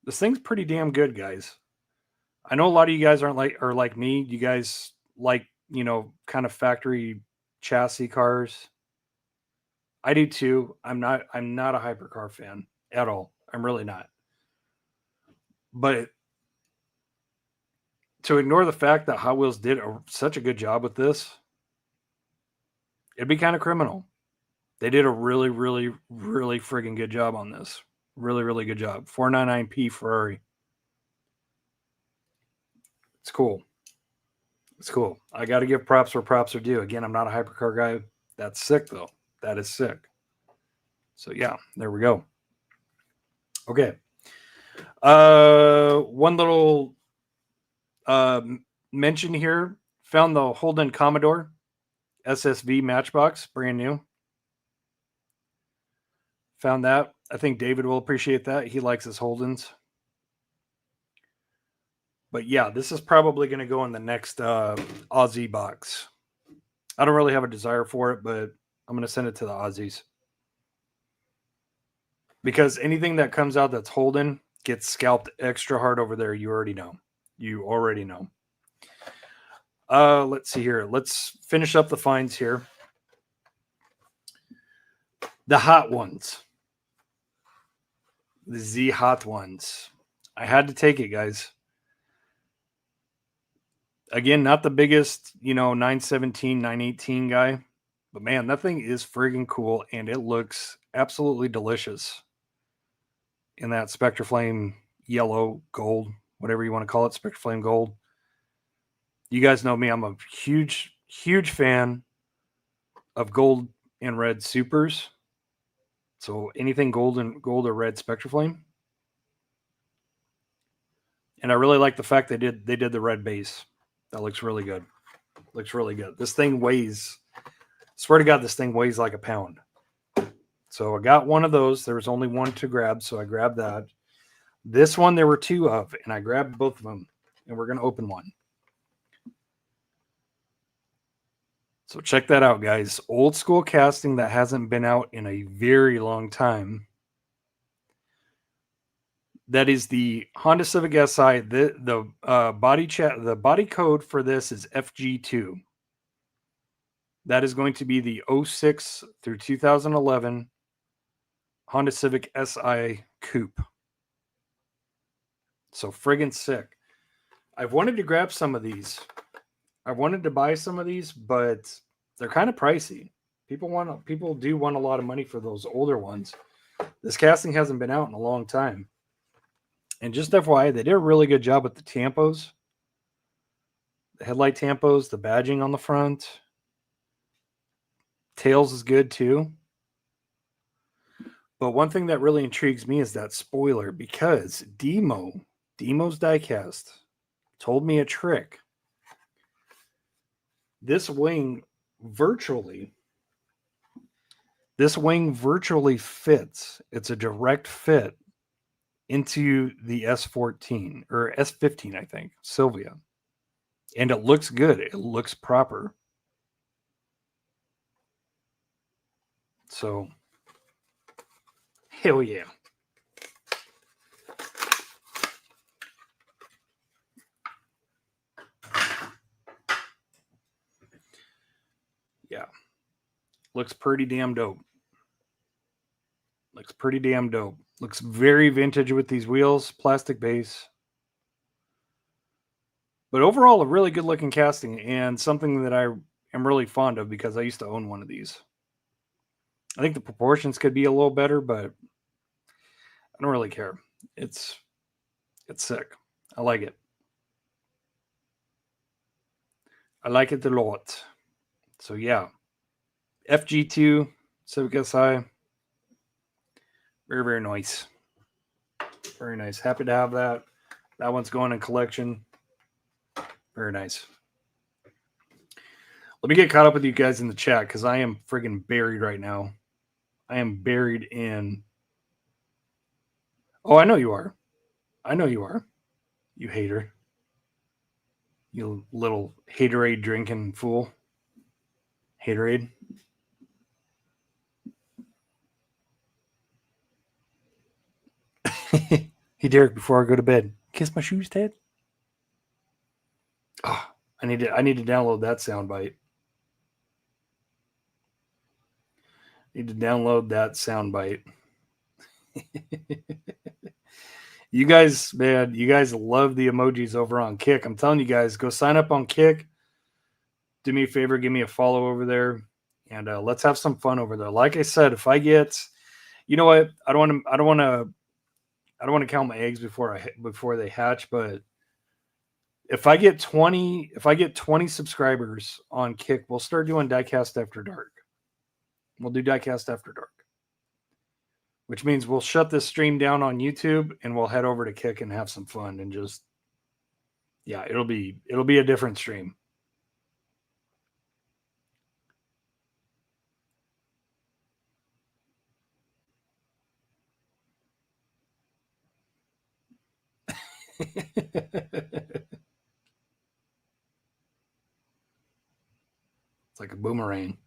This thing's pretty damn good, guys. I know a lot of you guys are like me. You guys like, kind of factory chassis cars. I do too. I'm not a hypercar fan at all. I'm really not. But to ignore the fact that Hot Wheels did such a good job with this, it'd be kind of criminal. They did a really, really, really friggin' good job on this. Really, really good job. 499p Ferrari. It's cool. It's cool. I got to give props where props are due. Again, I'm not a hypercar guy. That's sick, though. That is sick. So, yeah, there we go. Okay. One little mention here. Found the Holden Commodore SSV Matchbox, brand new. Found that. I think David will appreciate that. He likes his Holdens. But yeah, this is probably going to go in the next Aussie box. I don't really have a desire for it, but I'm going to send it to the Aussies. Because anything that comes out that's Holden gets scalped extra hard over there. You already know. You already know. Let's see here. Let's finish up the finds here. The hot ones. The Z hot ones. I had to take it, guys. Again, not the biggest, 917, 918 guy. But man, that thing is friggin' cool. And it looks absolutely delicious. In that Spectraflame yellow, gold, whatever you want to call it. Spectraflame gold. You guys know me. I'm a huge, huge fan of gold and red supers. So anything gold or red Spectraflame. And I really like the fact they did the red base. That looks really good. Looks really good. This thing weighs, swear to God, this thing weighs like a pound. So I got one of those. There was only one to grab, so I grabbed that. This one there were two of, and I grabbed both of them. And we're going to open one. So check that out, guys. Old school casting that hasn't been out in a very long time. That is the Honda Civic Si. The body code for this is FG2. That is going to be the 06 through 2011 Honda Civic Si Coupe. So friggin' sick. I've wanted to grab some of these. I wanted to buy some of these, but they're kind of pricey. People do want a lot of money for those older ones. This casting hasn't been out in a long time. And just FYI, they did a really good job with the tampos. The headlight tampos, the badging on the front. Tails is good too. But one thing that really intrigues me is that spoiler, because Demo's Diecast told me a trick. This wing virtually fits. It's a direct fit into the S14 or S15, I think, Sylvia. And it looks good. It looks proper. So, hell yeah. Yeah. Looks pretty damn dope. Looks pretty damn dope. Looks very vintage with these wheels, plastic base. But overall, a really good looking casting and something that I am really fond of because I used to own one of these. I think the proportions could be a little better, but I don't really care. It's sick. I like it. I like it a lot. So yeah. FG2 Civic Si. Very, very nice. Very nice. Happy to have that. That one's going in collection. Very nice. Let me get caught up with you guys in the chat because I am friggin' buried right now. I am buried in... Oh, I know you are. I know you are. You hater. You little haterade drinking fool. Haterade. Hey, Derek, before I go to bed, kiss my shoes, Ted. Oh, I need to download that soundbite. Need to download that soundbite. You guys, man, you guys love the emojis over on Kick. I'm telling you guys, go sign up on Kick. Do me a favor, give me a follow over there. and let's have some fun over there. Like I said, if I get, you know what, I don't want to count my eggs before they hatch, but if I get 20 subscribers on Kick, we'll start doing Diecast After Dark. We'll do Diecast After Dark, which means we'll shut this stream down on YouTube and we'll head over to Kick and have some fun and just, yeah, it'll be a different stream. It's like a boomerang.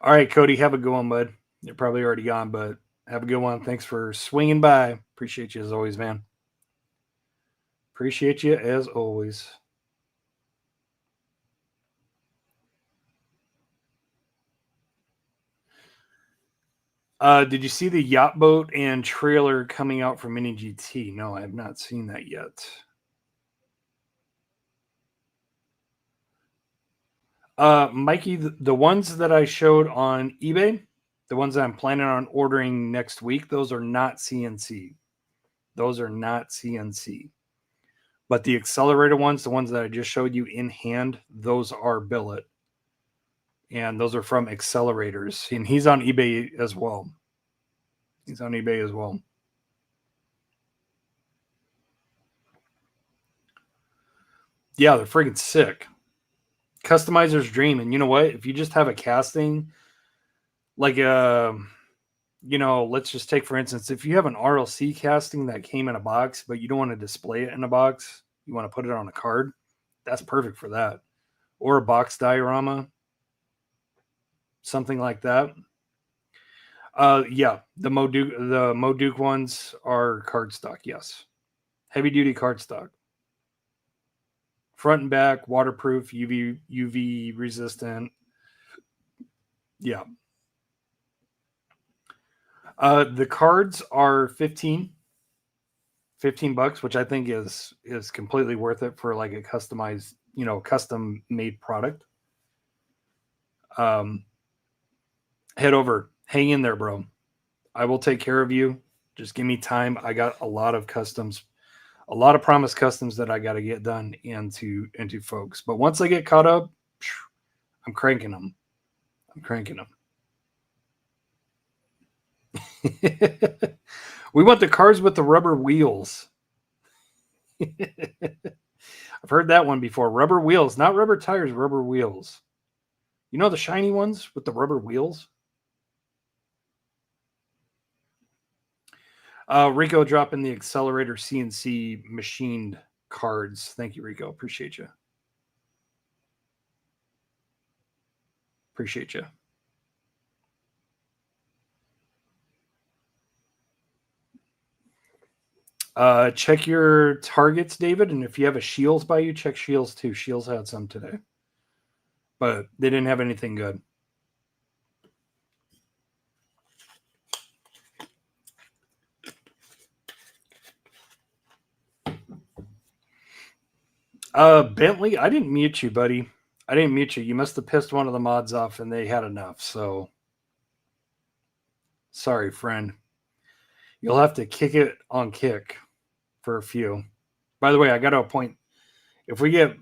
All right, Cody, have a good one, bud. You're probably already gone, but have a good one. Thanks for swinging by. Appreciate you as always, man. Appreciate you as always. Did you see the yacht boat and trailer coming out for Mini GT? No, I have not seen that yet. Mikey, the ones that I showed on eBay, the ones that I'm planning on ordering next week, those are not CNC. Those are not CNC. But the accelerator ones, the ones that I just showed you in hand, those are billet. And those are from Accelerators. And he's on eBay as well. He's on eBay as well. Yeah, they're freaking sick. Customizer's dream. And you know what? If you just have a casting, like let's just take, for instance, if you have an RLC casting that came in a box, but you don't want to display it in a box, you want to put it on a card, that's perfect for that. Or a box diorama, something like that. Yeah, the Moduke ones are cardstock, yes. Heavy duty cardstock. Front and back, waterproof, UV resistant. Yeah. The cards are $15, which I think is completely worth it for like a customized, custom made product. Head over, hang in there, bro. I will take care of you. Just give me time. I got a lot of customs, a lot of promised customs that I got to get done into folks. But once I get caught up, I'm cranking them. We want the cars with the rubber wheels. I've heard that one before. Rubber wheels, not rubber tires, rubber wheels. You know the shiny ones with the rubber wheels? Rico dropping the Accelerator CNC machined cards. Thank you, Rico. Appreciate you. Appreciate you. Check your targets, David, and if you have a Shields by you, check Shields too. Shields had some today, but they didn't have anything good. Bentley, I didn't mute you, buddy. I didn't mute you. You must have pissed one of the mods off and they had enough. So sorry, friend. You'll have to kick it on Kick for a few. By the way, I got to appoint, if we get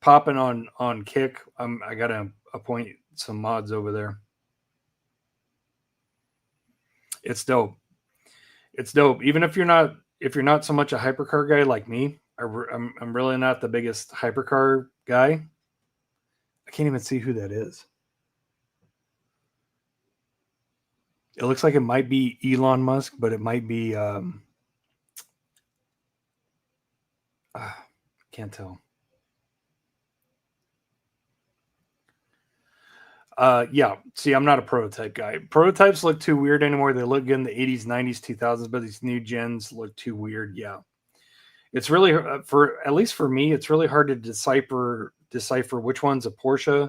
popping on Kick, I got to appoint some mods over there. It's dope. It's dope. Even if you're not so much a hypercar guy like me, I'm really not the biggest hypercar guy. I can't even see who that is. It looks like it might be Elon Musk, but it might be can't tell. Yeah. See, I'm not a prototype guy. Prototypes look too weird anymore. They look good in the 80s, 90s, 2000s, but these new gens look too weird. Yeah. It's really, at least for me, it's really hard to decipher which one's a Porsche,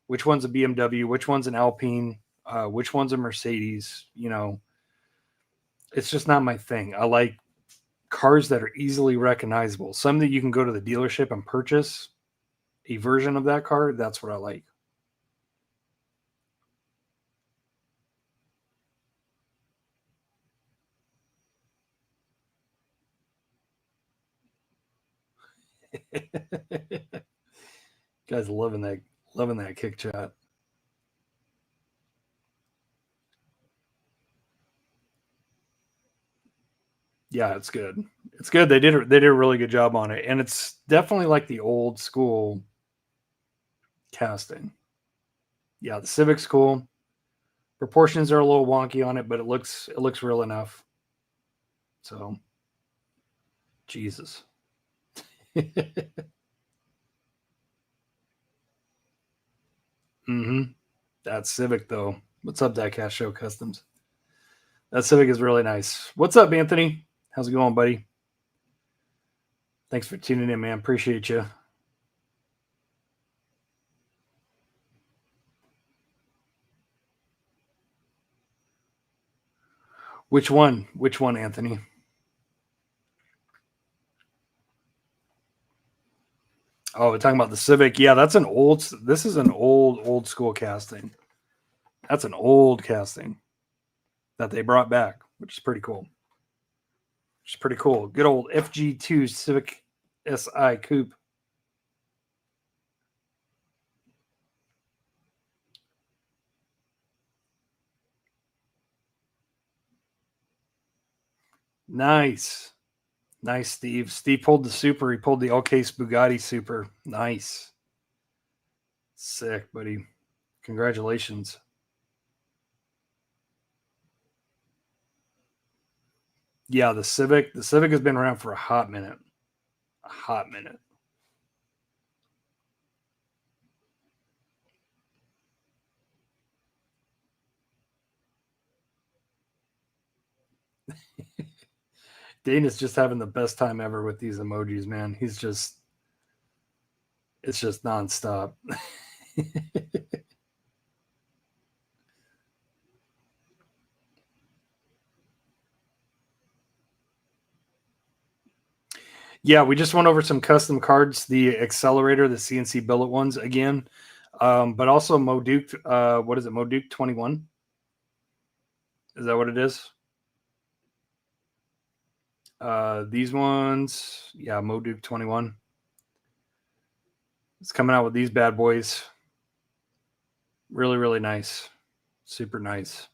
which one's a BMW, which one's an Alpine, which one's a Mercedes. It's just not my thing. I like cars that are easily recognizable. Some that you can go to the dealership and purchase a version of that car. That's what I like. Guys loving that kick chat. Yeah, it's good. It's good. They did a really good job on it, and it's definitely like the old school casting. Yeah, the Civic's cool. Proportions are a little wonky on it, but it looks real enough. So, Jesus. Mm-hmm. That Civic though. What's up, Diecast Show Customs? That Civic is really nice. What's up, Anthony? How's it going, buddy? Thanks for tuning in, man. Appreciate you. Which one? Which one, Anthony? Oh, we're talking about the Civic. Yeah, that's an old. This is an old school casting. That's an old casting that they brought back, which is pretty cool. Which is pretty cool. Good old FG2 Civic SI Coupe. Nice. Nice, Steve. Steve pulled the Super. He pulled the all-case Bugatti Super. Nice. Sick, buddy. Congratulations. Yeah, the Civic. The Civic has been around for a hot minute. A hot minute. Dane is just having the best time ever with these emojis, man. It's just nonstop. Yeah, we just went over some custom cards, the accelerator, the CNC billet ones again, but also Moduke. What is it? Moduke 21. Is that what it is? These ones, yeah, Moduke 21. It's coming out with these bad boys. Really, really nice. Super nice.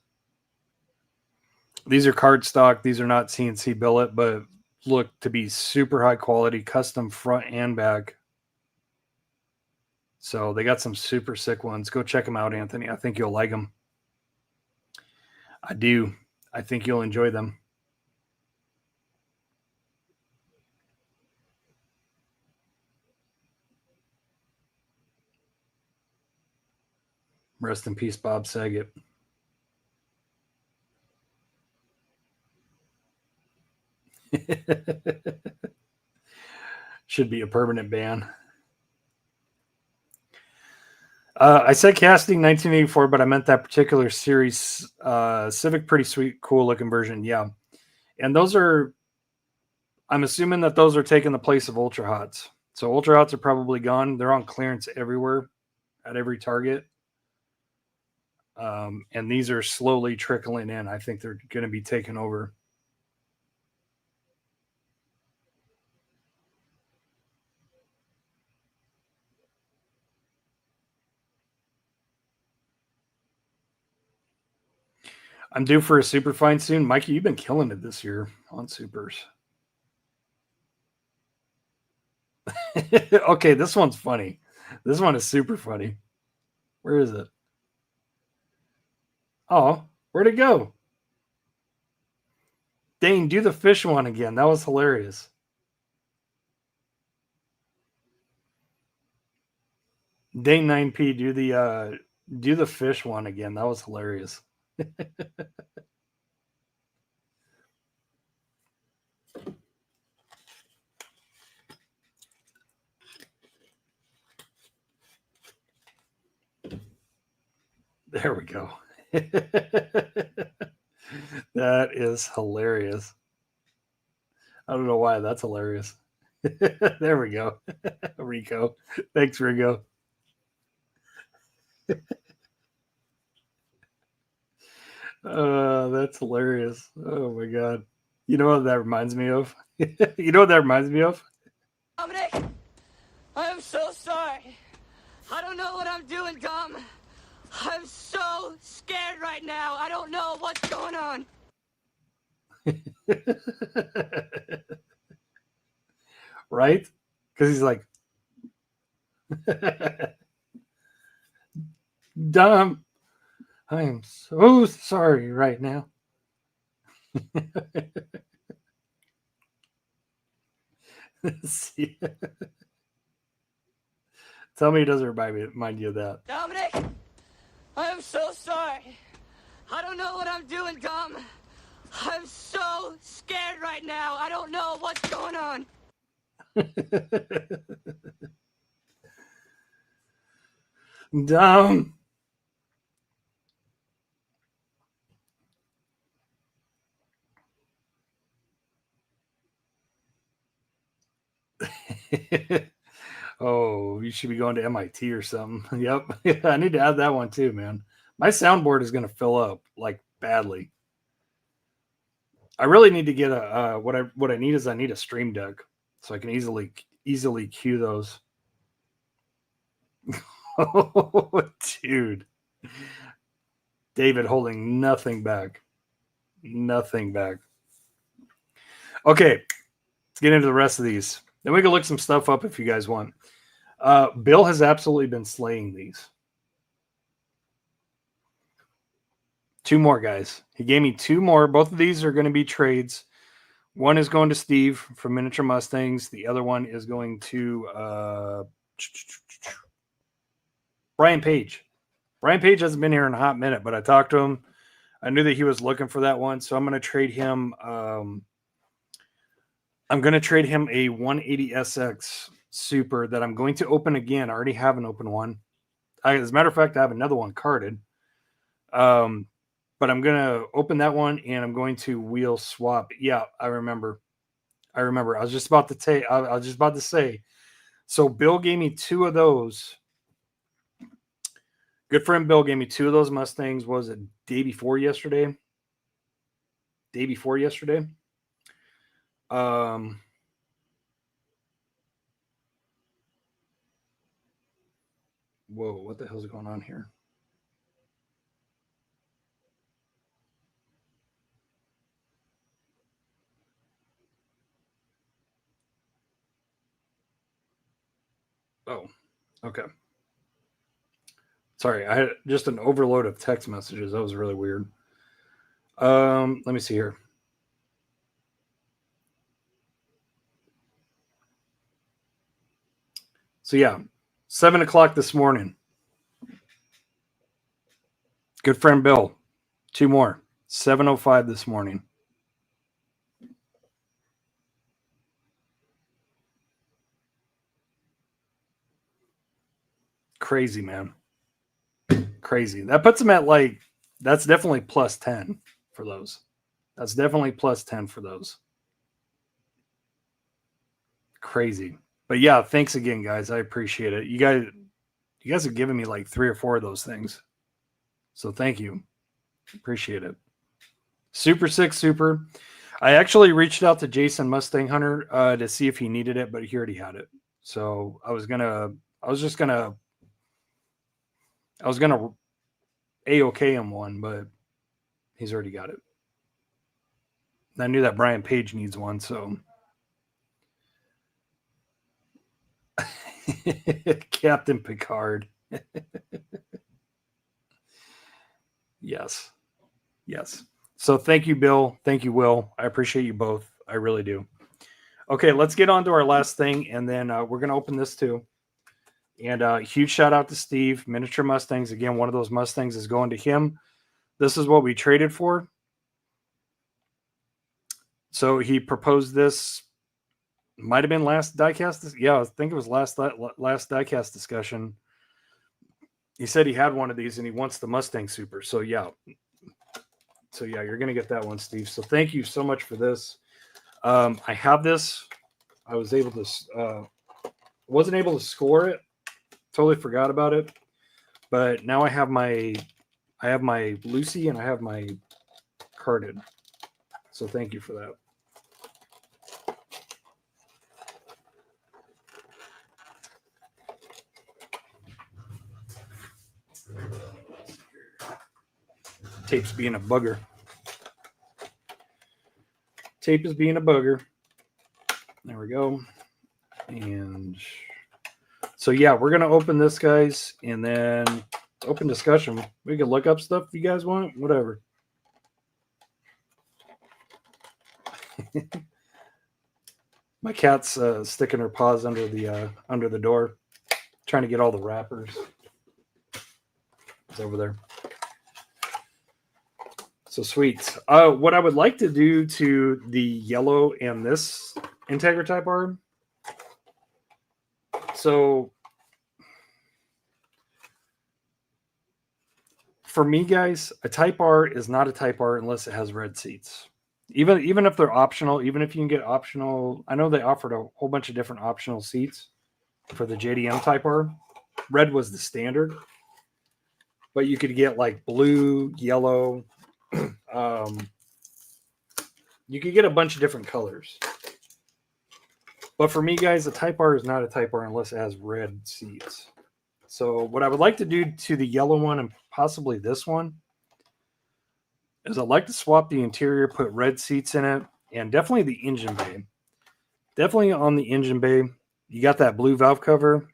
These are card stock. These are not CNC billet, but look to be super high quality, custom front and back. So they got some super sick ones. Go check them out, Anthony. I think you'll like them. I do. I think you'll enjoy them. Rest in peace, Bob Saget. Should be a permanent ban. I said casting 1984, but I meant that particular series. Civic, pretty sweet, cool looking version. Yeah. And those are, I'm assuming that those are taking the place of Ultra Hots. So Ultra Hots are probably gone. They're on clearance everywhere at every Target. And these are slowly trickling in. I think they're going to be taken over. I'm due for a super fine soon. Mikey, you've been killing it this year on supers. Okay, this one's funny. This one is super funny. Where is it? Oh, where'd it go? Dane, do the fish one again. That was hilarious. Dane 9P, do the fish one again. That was hilarious. There we go. That is hilarious. I don't know why that's hilarious. There we go. Rico. Thanks, Rico. That's hilarious. Oh my god. You know what that reminds me of? You know what that reminds me of? Dominic! I am so sorry. I don't know what I'm doing, Dom. I'm so scared right now. I don't know what's going on. Right? Because he's like, Dom, I am so sorry right now. See? Tell me it doesn't remind you of that. Dominic, I am so sorry. I don't know what I'm doing, Dom. I'm so scared right now. I don't know what's going on. Dom. Oh, you should be going to MIT or something. Yep. I need to add that one too, man. My soundboard is going to fill up like badly. I really need to get a what I need is I need a stream deck so I can easily cue those. Oh, dude. David holding nothing back. Nothing back. Okay, let's get into the rest of these. Then we can look some stuff up if you guys want. Bill has absolutely been slaying these. 2 more, guys. He gave me 2 more. Both of these are going to be trades. One is going to Steve from Miniature Mustangs. The other one is going to Brian Page. Brian Page hasn't been here in a hot minute, but I talked to him. I knew that he was looking for that one, so I'm going to trade him. I'm going to trade him a 180SX Super that I'm going to open again. I already have an open one. As a matter of fact, I have another one carded. But I'm going to open that one and I'm going to wheel swap. Yeah, I remember. I was just about to say. So Bill gave me 2 of those. Good friend Bill gave me 2 of those Mustangs. What was it day before yesterday? Whoa, what the hell's going on here? Oh, okay. Sorry, I had just an overload of text messages. That was really weird. Let me see here. So yeah, 7:00 this morning. Good friend Bill, 2 more. 7:05 this morning. Crazy, man. Crazy. That puts him at like, that's definitely plus 10 for those. That's definitely plus 10 for those. Crazy. But yeah, thanks again, guys. I appreciate it. You guys have given me like 3 or 4 of those things. So thank you. Appreciate it. Super 6 Super. I actually reached out to Jason Mustang Hunter to see if he needed it, but he already had it. So I was gonna A-OK him one, but he's already got it. And I knew that Brian Page needs one, so Captain Picard. Yes. So thank you, Bill. Thank you, Will. I appreciate you both. I really do. Okay, let's get on to our last thing, and then we're going to open this too. And huge shout out to Steve, Miniature Mustangs. Again, one of those Mustangs is going to him. This is what we traded for. So he proposed this. Might have been last diecast. Yeah, I think it was last diecast discussion. He said he had one of these and he wants the Mustang Super. So yeah, you're gonna get that one, Steve. So thank you so much for this. I have this. I was able to. Wasn't able to score it. Totally forgot about it. But now I have my Lucy and I have my carded. So thank you for that. Tape's being a bugger. Tape is being a bugger. There we go. And so, yeah, we're going to open this, guys, and then open discussion. We can look up stuff if you guys want, whatever. My cat's sticking her paws under the door, trying to get all the wrappers. It's over there. So sweet. What I would like to do to the yellow and this Integra Type R. So for me, guys, a Type R is not a Type R unless it has red seats. Even if they're optional, even if you can get optional, I know they offered a whole bunch of different optional seats for the JDM Type R. Red was the standard, but you could get like blue, yellow. You could get a bunch of different colors. But for me, guys, a Type R is not a Type R unless it has red seats. So what I would like to do to the yellow one and possibly this one is I'd like to swap the interior, put red seats in it, and definitely the engine bay. Definitely on the engine bay, you got that blue valve cover.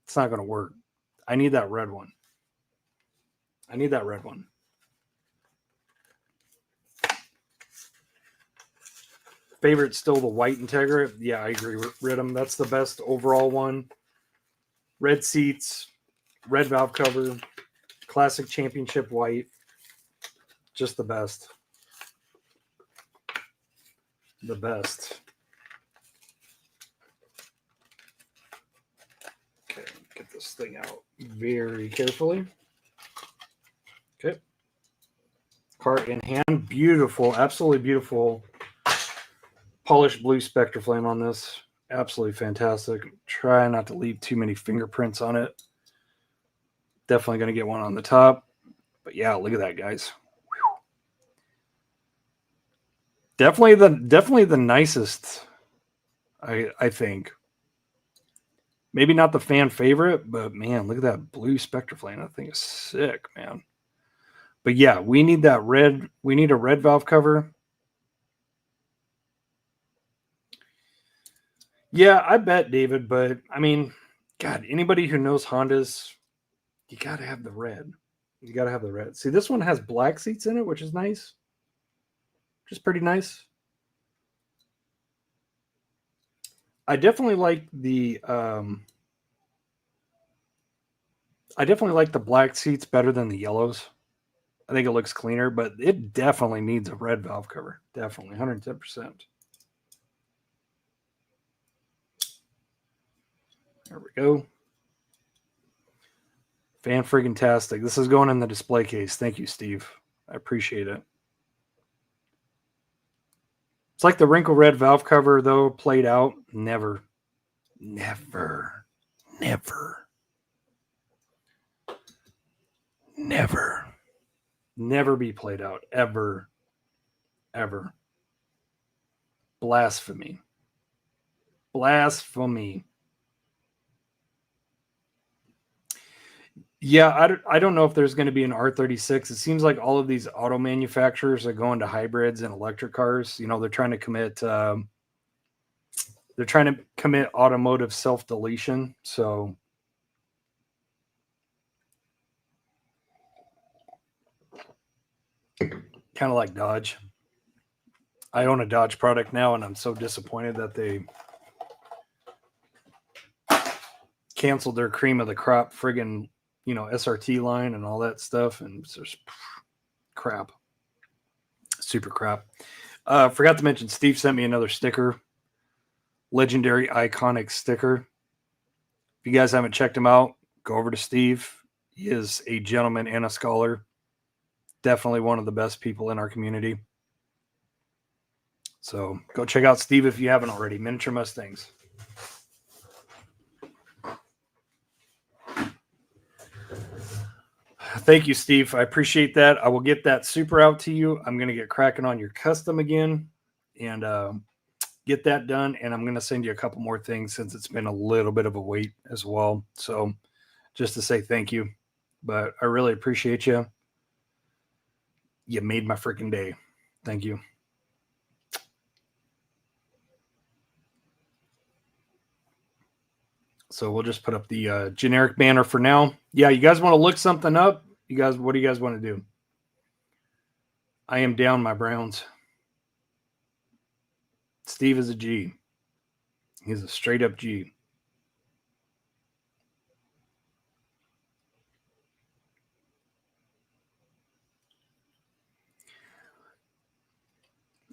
It's not going to work. I need that red one. I need that red one. Favorite still the white Integra. Yeah, I agree with Riddim. That's the best overall one. Red seats, red valve cover, classic championship white. Just the best. The best. Okay, get this thing out very carefully. Okay. Cart in hand. Beautiful, absolutely beautiful. Polished blue Spectre flame on this. Absolutely fantastic. Try not to leave too many fingerprints on it. Definitely going to get one on the top. But yeah, look at that, guys. Whew. Definitely the nicest, I think. Maybe not the fan favorite, but man, look at that blue Spectre flame. That thing is sick, man. But yeah, we need that red. We need a red valve cover. Yeah, I bet, David, but I mean, God, anybody who knows Hondas, you got to have the red. You got to have the red. See, this one has black seats in it, which is nice. Which is pretty nice. I definitely like the black seats better than the yellows. I think it looks cleaner, but it definitely needs a red valve cover. Definitely, 110%. There we go. Fan friggin' tastic. This is going in the display case. Thank you, Steve. I appreciate it. It's like the wrinkle red valve cover, though, played out. Never be played out. Ever. Blasphemy. Yeah, I don't know if there's going to be an R36. It seems like all of these auto manufacturers are going to hybrids and electric cars. You know, they're trying to commit automotive self-deletion. So kind of like Dodge. I own a Dodge product now, and I'm so disappointed that they canceled their cream of the crop friggin', SRT line and all that stuff, and it's just crap. Super crap. Forgot to mention, Steve sent me another sticker. Legendary iconic sticker. If you guys haven't checked him out, go over to Steve. He is a gentleman and a scholar. Definitely one of the best people in our community. So go check out Steve if you haven't already. Miniature Mustangs. Thank you, Steve. I appreciate that. I will get that super out to you. I'm going to get cracking on your custom again and get that done. And I'm going to send you a couple more things since it's been a little bit of a wait as well. So just to say thank you. But I really appreciate you. You made my freaking day. Thank you. So we'll just put up the generic banner for now. Yeah, you guys want to look something up? You guys, what do you guys want to do? I am down, my Browns. Steve is a G. He's a straight up G.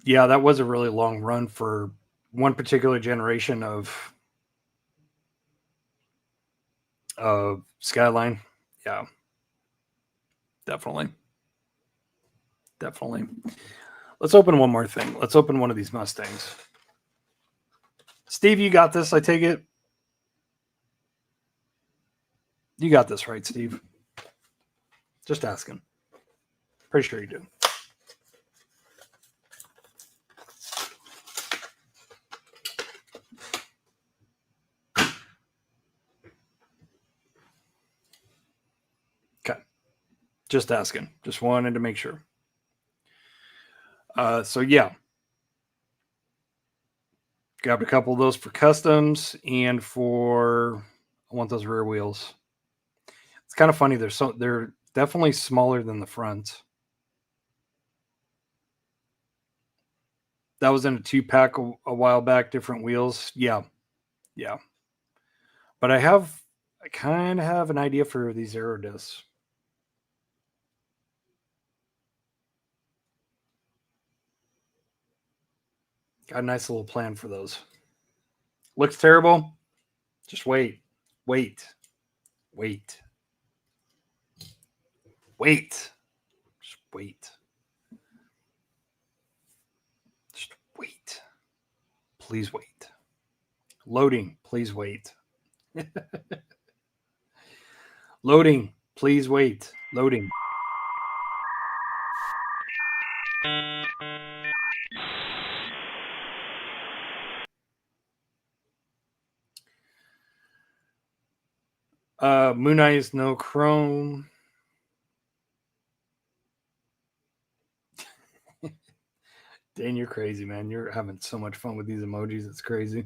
Yeah, that was a really long run for one particular generation of Skyline. Yeah, definitely. Definitely. Let's open one more thing. Let's open one of these Mustangs. Steve, you got this, I take it? You got this, right, Steve? Just asking. Pretty sure you do. Okay. Just asking. Just wanted to make sure. So, yeah. Grabbed a couple of those for customs and for... I want those rear wheels. It's kind of funny. They're definitely smaller than the front. That was in a 2-pack a while back, different wheels. Yeah. Yeah. But I kind of have an idea for these aero discs. Got a nice little plan for those. Looks terrible. Just wait. Wait. Wait. Wait. Just wait. Just wait. Please wait. Loading. Please wait. Loading. Please wait. Loading. Moon Eyes, no chrome. Dan, you're crazy, man. You're having so much fun with these emojis. It's crazy.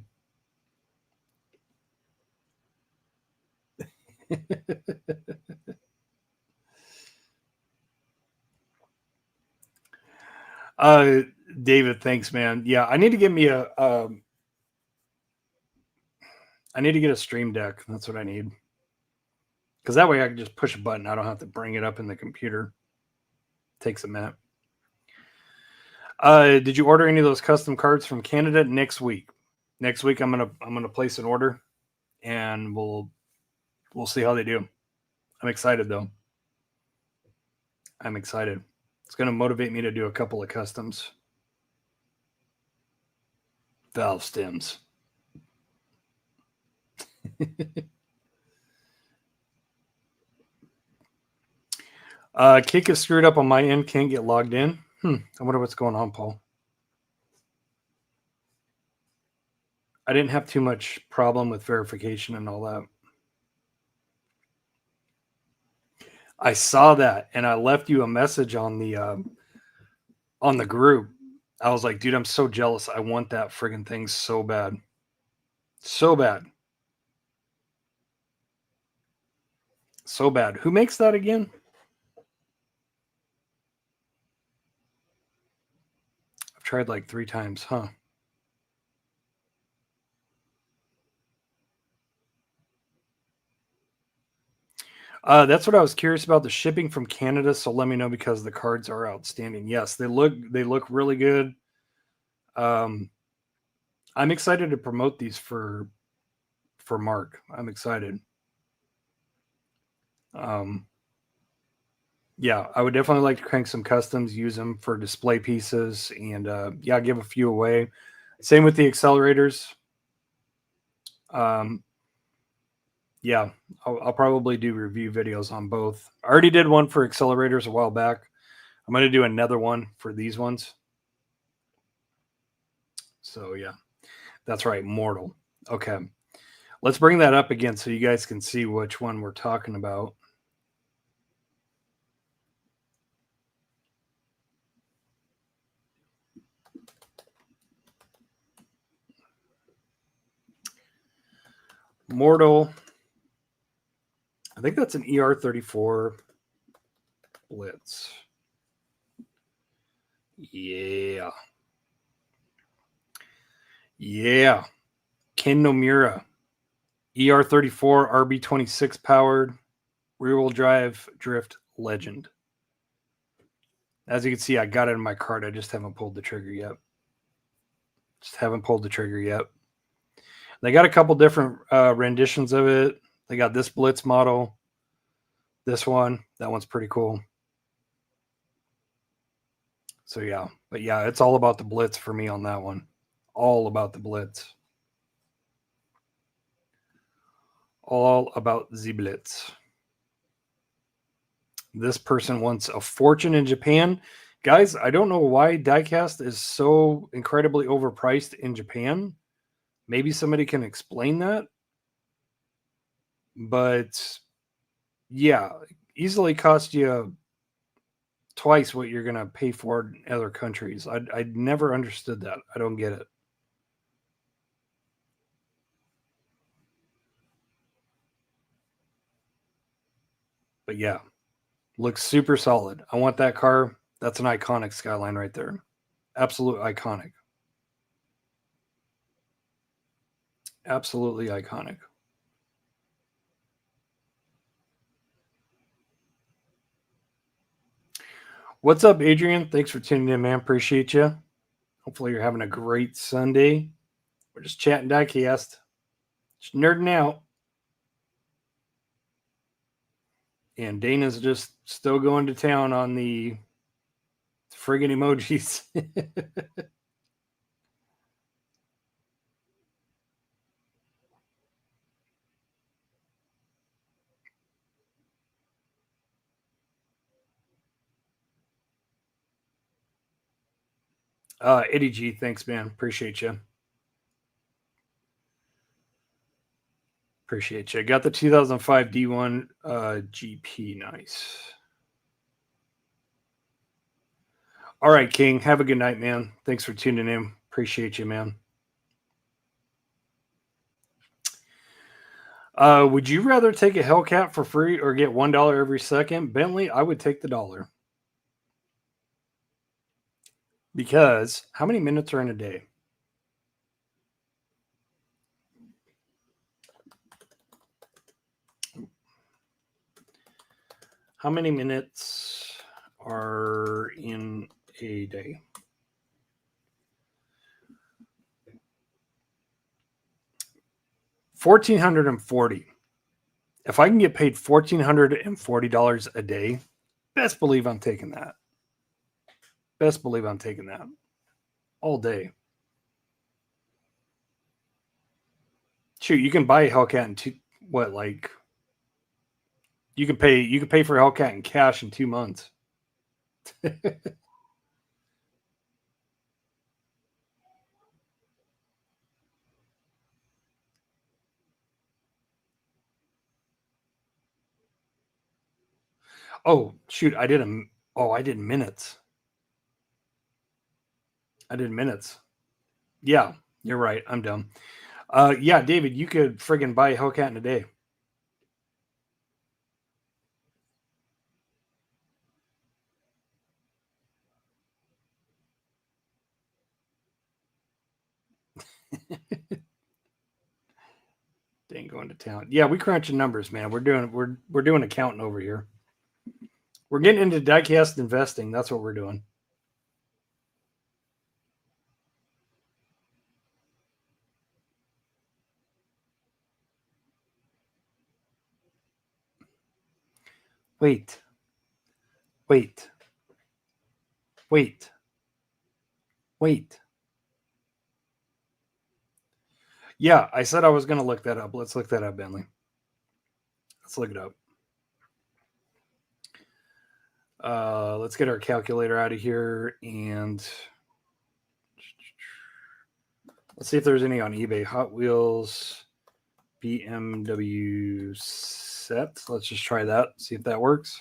David, thanks, man. Yeah, I need to get me I need to get a stream deck. That's what I need. Because that way I can just push a button. I don't have to bring it up in the computer. Takes a minute. Did you order any of those custom cards from Canada? Next week. Next week I'm gonna place an order, and we'll see how they do. I'm excited though. I'm excited. It's gonna motivate me to do a couple of customs. Valve stems. Kick is screwed up on my end. Can't get logged in. I wonder what's going on, Paul. I didn't have too much problem with verification and all that. I saw that, and I left you a message on the group. I was like, dude, I'm so jealous. I want that friggin' thing so bad. So bad. So bad. Who makes that again? I've tried like 3 times, huh? That's what I was curious about, the shipping from Canada. So let me know, because the cards are outstanding. Yes, they look really good. I'm excited to promote these for Mark. I'm excited. Yeah, I would definitely like to crank some customs, use them for display pieces, and yeah, give a few away. Same with the accelerators. Yeah, I'll probably do review videos on both. I already did one for accelerators a while back. I'm going to do another one for these ones. So yeah, that's right, Mortal. Okay, let's bring that up again so you guys can see which one we're talking about. Mortal. I think that's an ER34 Blitz. Yeah. Yeah. Ken Nomura. ER34 RB26 powered rear-wheel drive drift legend. As you can see, I got it in my cart. I just haven't pulled the trigger yet. They got a couple different renditions of it. They got this Blitz model. This one. That one's pretty cool. So, yeah. But, yeah, it's all about the Blitz for me on that one. All about the Blitz. All about the Blitz. This person wants a fortune in Japan. Guys, I don't know why diecast is so incredibly overpriced in Japan. Maybe somebody can explain that. But yeah, easily cost you twice what you're going to pay for in other countries. I never understood that. I don't get it. But yeah, looks super solid. I want that car. That's an iconic Skyline right there. Absolute iconic. Absolutely iconic. What's up, Adrian? Thanks for tuning in, man. Appreciate you. Hopefully you're having a great Sunday. We're just chatting diecast. Just nerding out. And Dana's just still going to town on the friggin' emojis. Eddie G, thanks, man. Appreciate you. Appreciate you. Got the 2005 D1 GP. Nice. All right, King. Have a good night, man. Thanks for tuning in. Appreciate you, man. Would you rather take a Hellcat for free or get $1 every second? Bentley, I would take the $1. Because how many minutes are in a day? How many minutes are in a day? $1,440. If I can get paid $1,440 a day, best believe I'm taking that. Best believe I'm taking that all day. Shoot, you can buy a Hellcat in you can pay for a Hellcat in cash in 2 months. Oh, shoot, I did minutes. I did minutes. Yeah, you're right. I'm dumb. Yeah, David, you could friggin' buy a Hellcat in a day. Dang, going to town. Yeah, we crunching numbers, man. We're doing accounting over here. We're getting into diecast investing. That's what we're doing. Wait. Yeah, I said I was going to look that up. Let's look that up, Bentley. Let's look it up. Let's get our calculator out of here and let's see if there's any on eBay. Hot Wheels BMW set. Let's just try that. See if that works.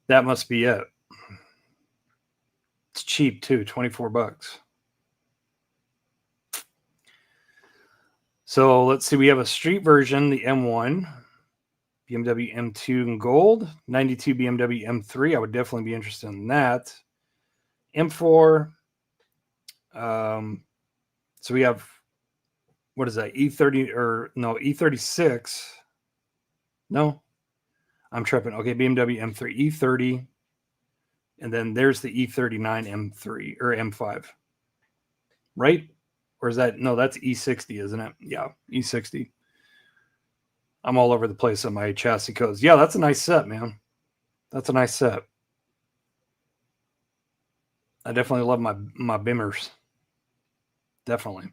That must be it. It's cheap too, $24. So let's see. We have a street version, the M1, BMW M2 in gold, 92 BMW M3. I would definitely be interested in that. M4. So we have, what is that? E30 or no, E36. No, I'm tripping. Okay, BMW M3, E30. And then there's the E39 M3 or M5. Right? Or is that, no, that's E60, isn't it? Yeah, E60. I'm all over the place on my chassis codes. Yeah, that's a nice set, man. That's a nice set. I definitely love my Bimmers. Definitely.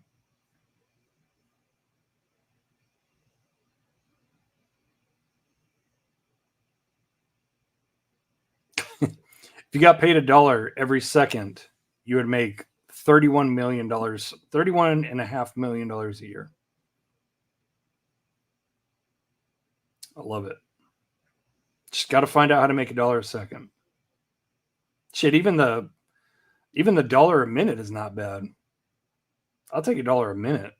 If you got paid $1 every second, you would make $31 million, $31.5 million a year. I love it. Just got to find out how to make $1 a second. Shit, even the dollar a minute is not bad. I'll take $1 a minute.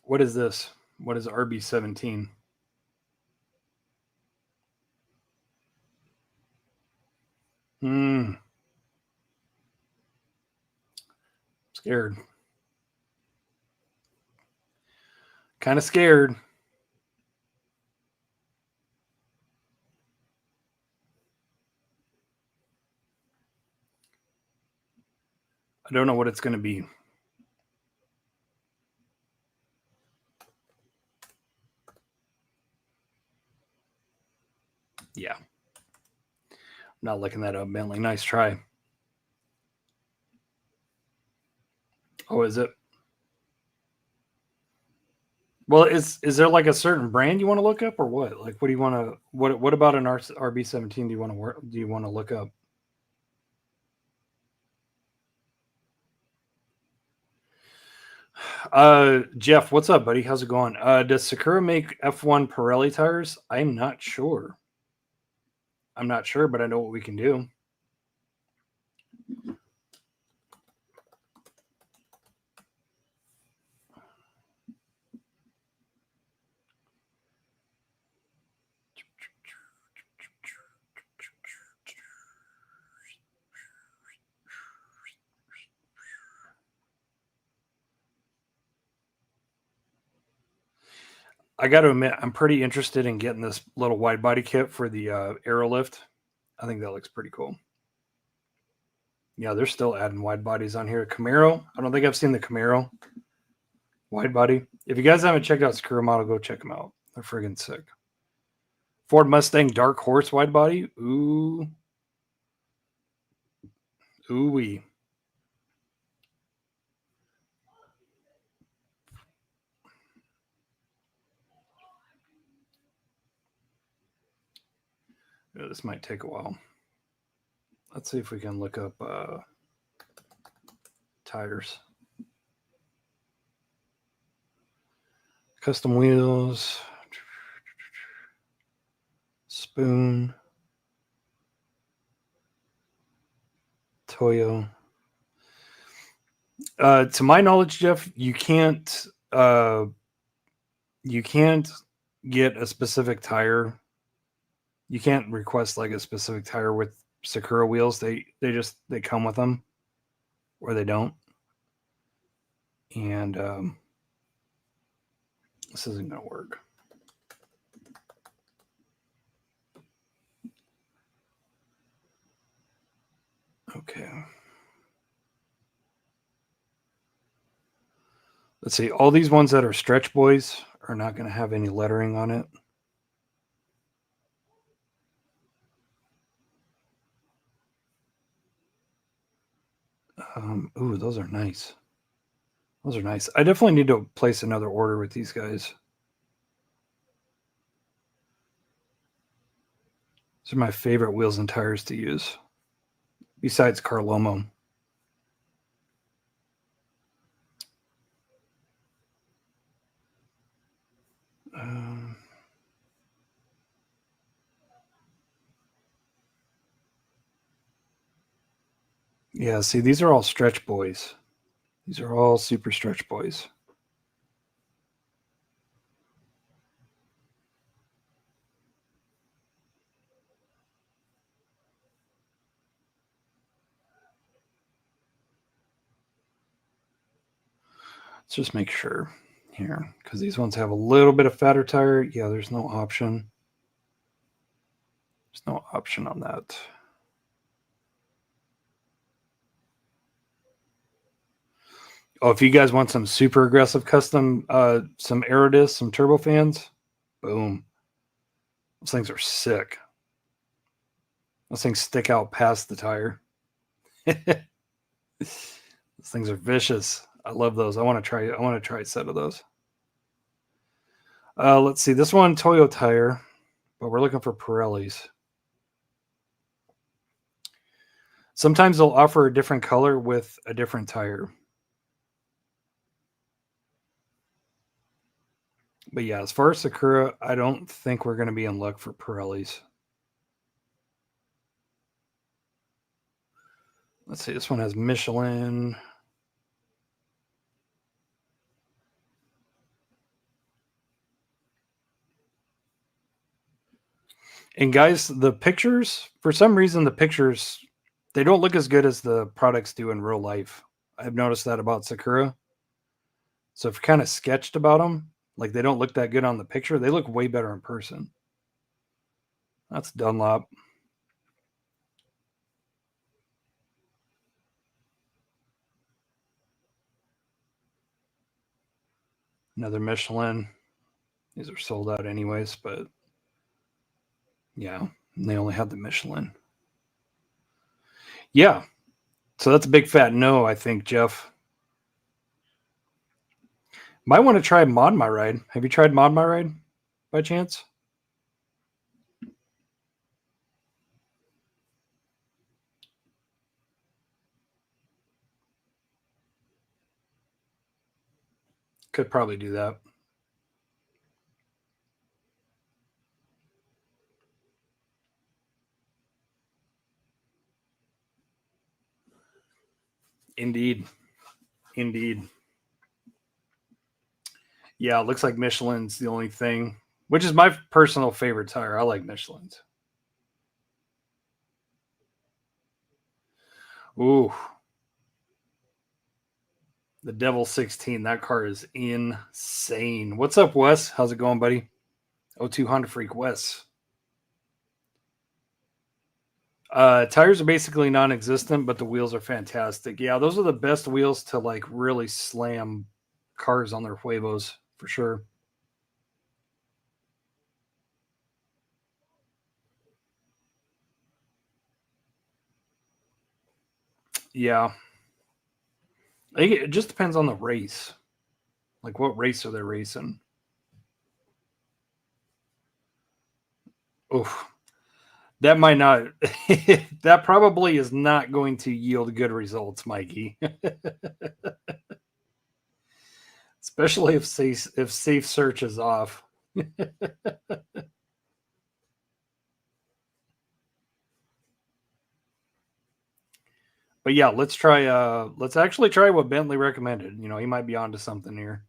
What is this? What is RB17? Scared. Kind of scared. I don't know what it's going to be. Yeah. I'm not looking that up, Bentley. Nice try. Oh, is it? Well, is there like a certain brand you want to look up or what? Like, what do you want to? What about an RB17? Do you want to look up? Jeff, what's up, buddy? How's it going? Does Sakura make F1 Pirelli tires? I'm not sure. But I know what we can do. I got to admit, I'm pretty interested in getting this little wide body kit for the Aerolift. I think that looks pretty cool. Yeah, they're still adding wide bodies on here. Camaro. I don't think I've seen the Camaro wide body. If you guys haven't checked out Sakura model, go check them out. They're friggin' sick. Ford Mustang Dark Horse wide body. Ooh. Ooh-wee. Yeah, this might take a while. Let's see if we can look up tires. Custom wheels. Spoon. Toyo. To my knowledge, Jeff, you can't get a specific tire. You can't request like a specific tire with Sakura wheels. They come with them, or they don't. And this isn't gonna work. Okay. Let's see. All these ones that are stretch boys are not going to have any lettering on it. Ooh, those are nice. Those are nice. I definitely need to place another order with these guys. These are my favorite wheels and tires to use, besides Carlomo. Yeah, see, these are all stretch boys. These are all super stretch boys. Let's just make sure here, because these ones have a little bit of fatter tire. Yeah, there's no option. There's no option on that. Oh, if you guys want some super aggressive custom, some Aerodisc, some turbofans, boom. Those things are sick. Those things stick out past the tire. Those things are vicious. I love those. I want to try a set of those. Let's see. This one, Toyo tire, but we're looking for Pirellis. Sometimes they'll offer a different color with a different tire. But yeah, as far as Sakura, I don't think we're going to be in luck for Pirellis. Let's see. This one has Michelin. And guys, the pictures, for some reason, the pictures, they don't look as good as the products do in real life. I've noticed that about Sakura. So if you're kind of sketched about them, like they don't look that good on the picture, they look way better in person. That's Dunlop. Another Michelin. These are sold out anyways, but yeah, they only had the Michelin. Yeah. So that's a big fat no, I think, Jeff. Might want to try Mod My Ride. Have you tried Mod My Ride by chance? Could probably do that. Indeed. Indeed. Yeah, it looks like Michelin's the only thing, which is my personal favorite tire. I like Michelin's. Ooh. The Devil 16. That car is insane. What's up, Wes? How's it going, buddy? 02 Honda Freak Wes. Tires are basically non-existent, but the wheels are fantastic. Yeah, those are the best wheels to like really slam cars on their huevos for sure. Yeah, I think it just depends on the race. Like, what race are they racing? Oof, that might not. That probably is not going to yield good results, Mikey. Especially if safe search is off. But yeah, let's actually try what Bentley recommended. You know, he might be onto something here.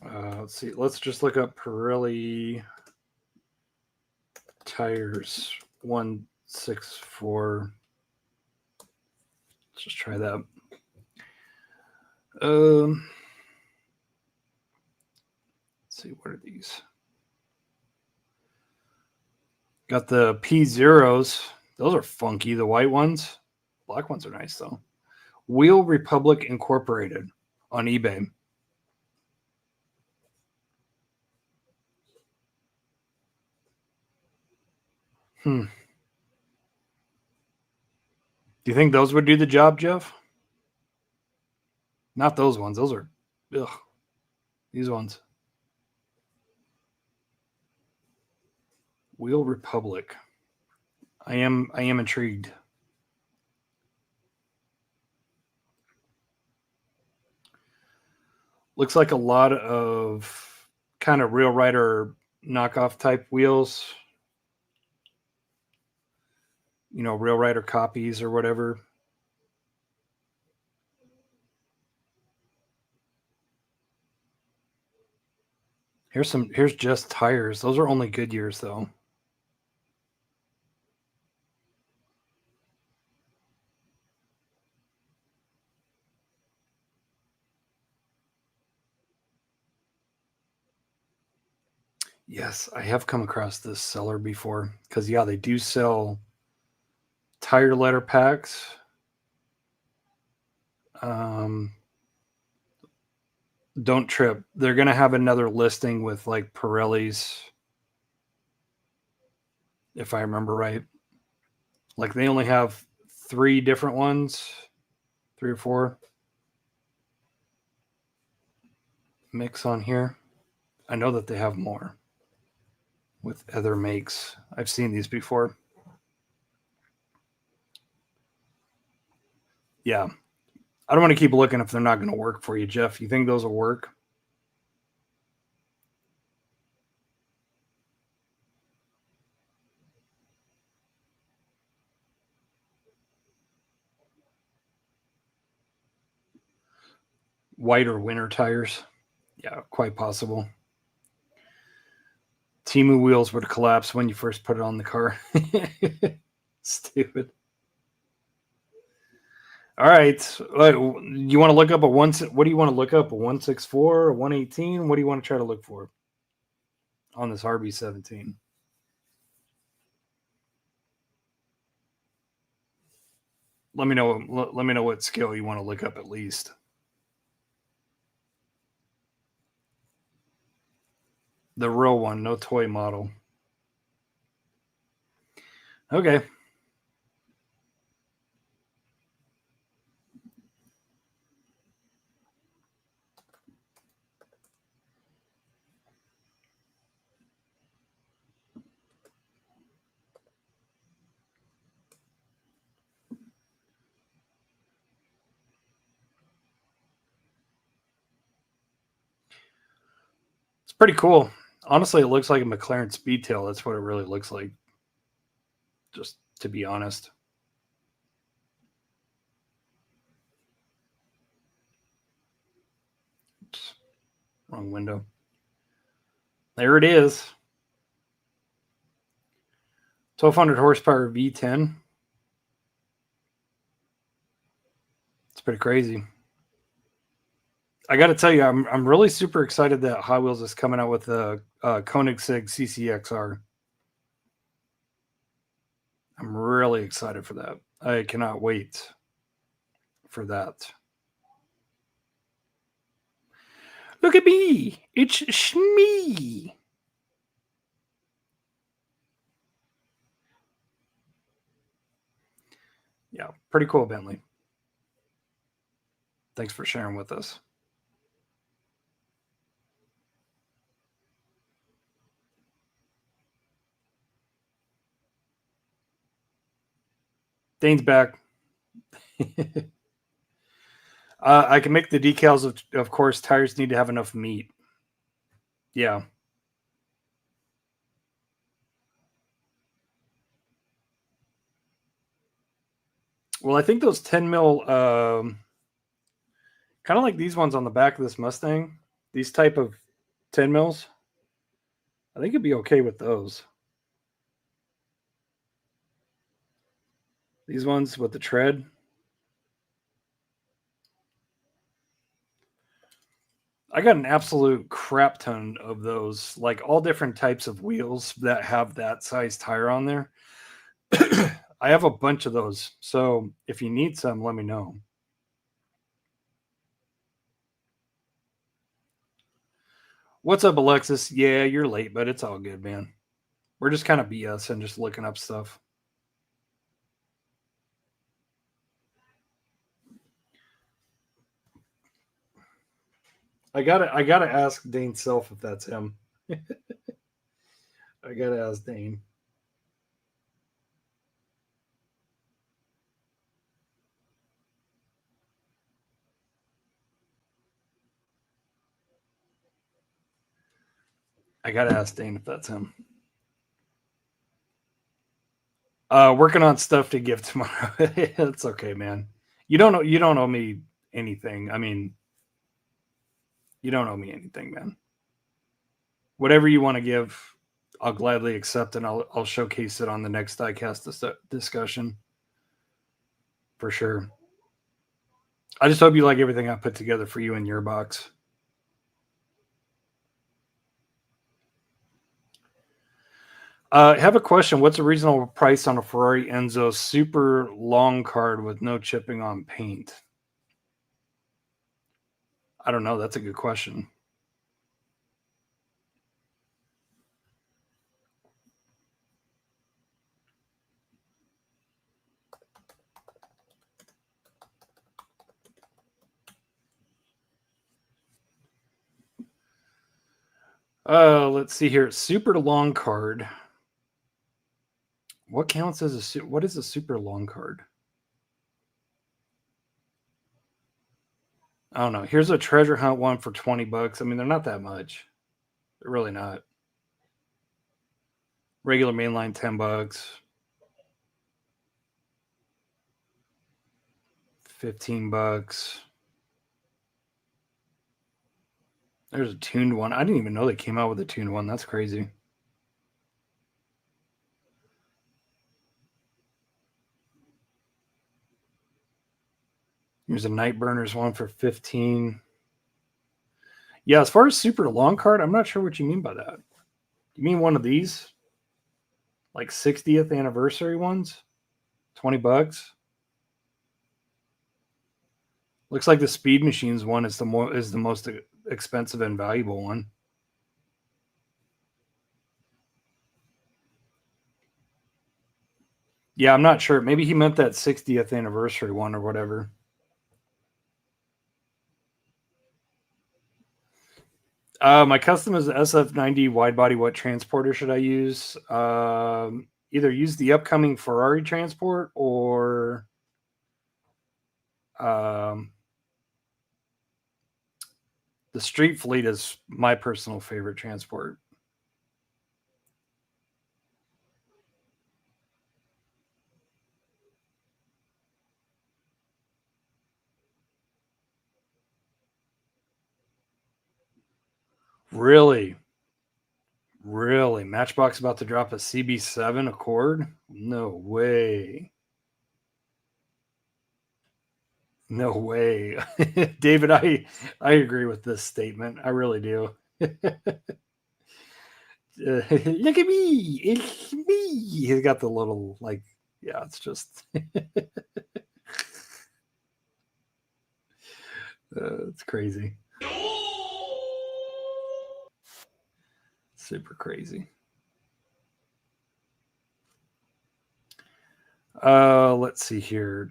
Let's see. Let's just look up Pirelli tires 164. Let's just try that. Let's see, what are these? Got the P0s. Those are funky. The white ones. Black ones are nice though. Wheel Republic Incorporated on eBay. Do you think those would do the job, Jeff? Not those ones. Those are, ugh. These ones. Wheel Republic. I am intrigued. Looks like a lot of kind of Real Rider knockoff type wheels. You know, Real Rider copies or whatever. Here's just tires. Those are only Goodyears though. Yes, I have come across this seller before because yeah, they do sell tire letter packs. Don't trip. They're gonna have another listing with like Pirellis, if I remember right. Like they only have 3 different ones, 3 or 4 mix on here. I know that they have more with other makes. I've seen these before. Yeah. I don't want to keep looking if they're not going to work for you, Jeff. You think those will work? White or winter tires? Yeah, quite possible. Timu wheels would collapse when you first put it on the car. Stupid. All right. You want to look up a one? What do you want to look up? A 164, a 118? What do you want to try to look for on this RB17? Let me know. Let me know what scale you want to look up at least. The real one, no toy model. Okay. It's pretty cool. Honestly, it looks like a McLaren Speedtail. That's what it really looks like. Just to be honest. Oops, wrong window. There it is. 1200 horsepower V10. It's pretty crazy. I got to tell you, I'm really super excited that Hot Wheels is coming out with a Koenigsegg CCXR. I'm really excited for that. I cannot wait for that. Look at me. It's Shmee. Yeah, pretty cool, Bentley. Thanks for sharing with us. Dane's back. I can make the decals, of course. Tires need to have enough meat. Yeah. Well, I think those 10 mil, kind of like these ones on the back of this Mustang, these type of 10 mils, I think it'd be okay with those. These ones with the tread. I got an absolute crap ton of those, like all different types of wheels that have that size tire on there. I have a bunch of those. So if you need some, let me know. What's up, Alexis? Yeah, you're late, but it's all good, man. We're just kind of BS and just looking up stuff. I gotta ask Dane Self if that's him. I gotta ask Dane. I gotta ask Dane if that's him. Working on stuff to give tomorrow. It's okay, man. You don't owe me anything. I mean, you don't owe me anything, man. Whatever you want to give, I'll gladly accept, and I'll showcase it on the next diecast discussion for sure. I just hope you like everything I put together for you in your box. I have a question. What's a reasonable price on a Ferrari Enzo super long card with no chipping on paint? I don't know. That's a good question. Let's see here. Super long card. What counts as what is a super long card? I don't know. Here's a treasure hunt one for $20. I mean, they're not that much. They're really not. Regular mainline, $10. $15. There's a tuned one. I didn't even know they came out with a tuned one. That's crazy. Here's a Nightburners one for $15. Yeah, as far as super long card, I'm not sure what you mean by that. You mean one of these? Like 60th anniversary ones? $20? Looks like the Speed Machines one is the most expensive and valuable one. Yeah, I'm not sure. Maybe he meant that 60th anniversary one or whatever. My custom is SF90 wide body. What transporter should I use? Either use the upcoming Ferrari transport or the Street Fleet is my personal favorite transport. Really? Really? Matchbox about to drop a CB7 Accord? No way. No way. David, I agree with this statement. I really do. Look at me. It's me. He's got the little, like, yeah, it's just. It's crazy. Super crazy. Let's see here.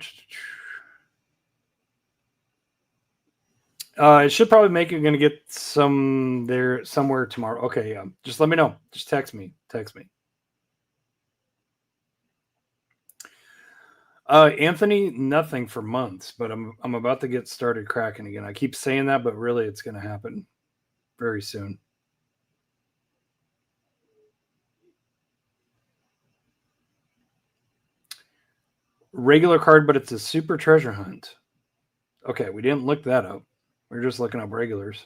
It should probably make it going to get somewhere tomorrow. Okay, yeah. Just let me know. Just text me. Anthony, nothing for months, but I'm about to get started cracking again. I keep saying that, but really it's going to happen very soon. Regular card, but it's a super treasure hunt. Okay, we didn't look that up. We were just looking up regulars.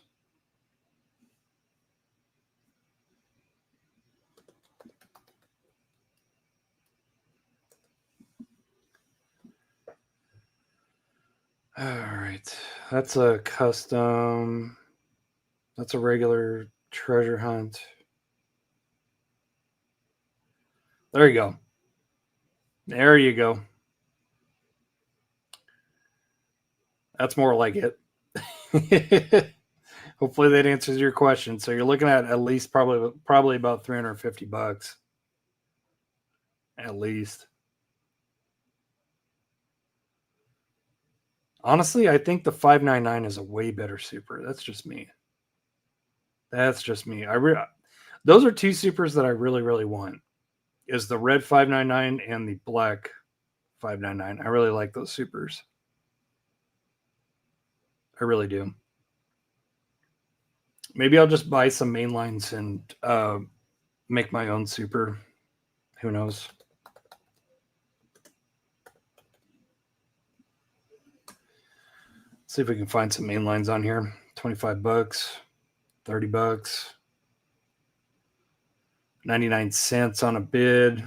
All right. That's a custom. That's a regular treasure hunt. There you go. There you go. That's more like it. Hopefully that answers your question. So you're looking at least probably about $350. At least. Honestly, I think the 599 is a way better super. That's just me. Those are two supers that I really, really want. Is the red 599 and the black 599. I really like those supers. I really do. Maybe I'll just buy some main lines and make my own super. Who knows? See if we can find some main lines on here. $25, $30, 99 cents on a bid.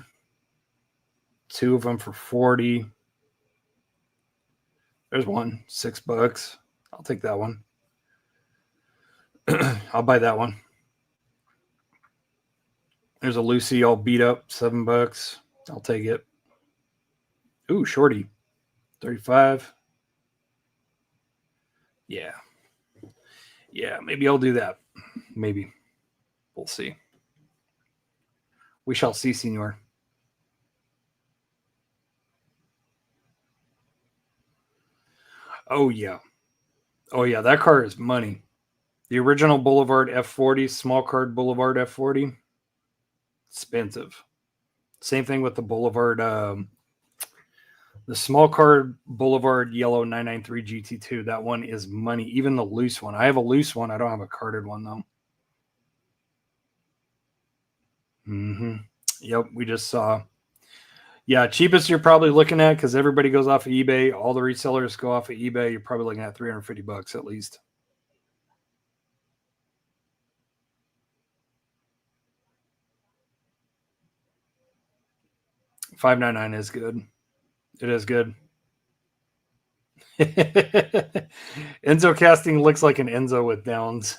2 of them for 40. There's one, $6. I'll take that one. I'll buy that one. There's a Lucy all beat up, $7. I'll take it. Ooh, shorty, 35. Yeah. Yeah, maybe I'll do that. Maybe. We'll see. We shall see, senor. Oh, yeah. Oh, yeah, that car is money. The original Boulevard F40, small card Boulevard F40, expensive. Same thing with the Boulevard, the small card Boulevard Yellow 993 GT2. That one is money. Even the loose one. I have a loose one. I don't have a carded one, though. Yep, we just saw. Yeah, cheapest you're probably looking at, because everybody goes off of eBay. All the resellers go off of eBay. You're probably looking at $350 at least. $599 is good. It is good. Enzo casting looks like an Enzo with downs.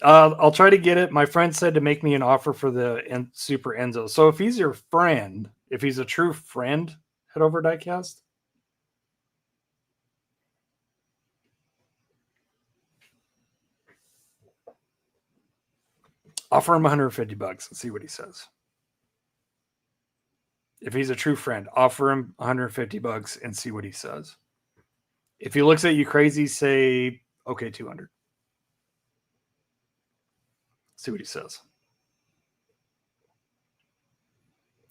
I'll try to get it. My friend said to make me an offer for the Super Enzo. So if he's your friend, if he's a true friend, head over to Diecast. Offer him $150 and see what he says. If he's a true friend, offer him $150 and see what he says. If he looks at you crazy, say, okay, 200. See what he says.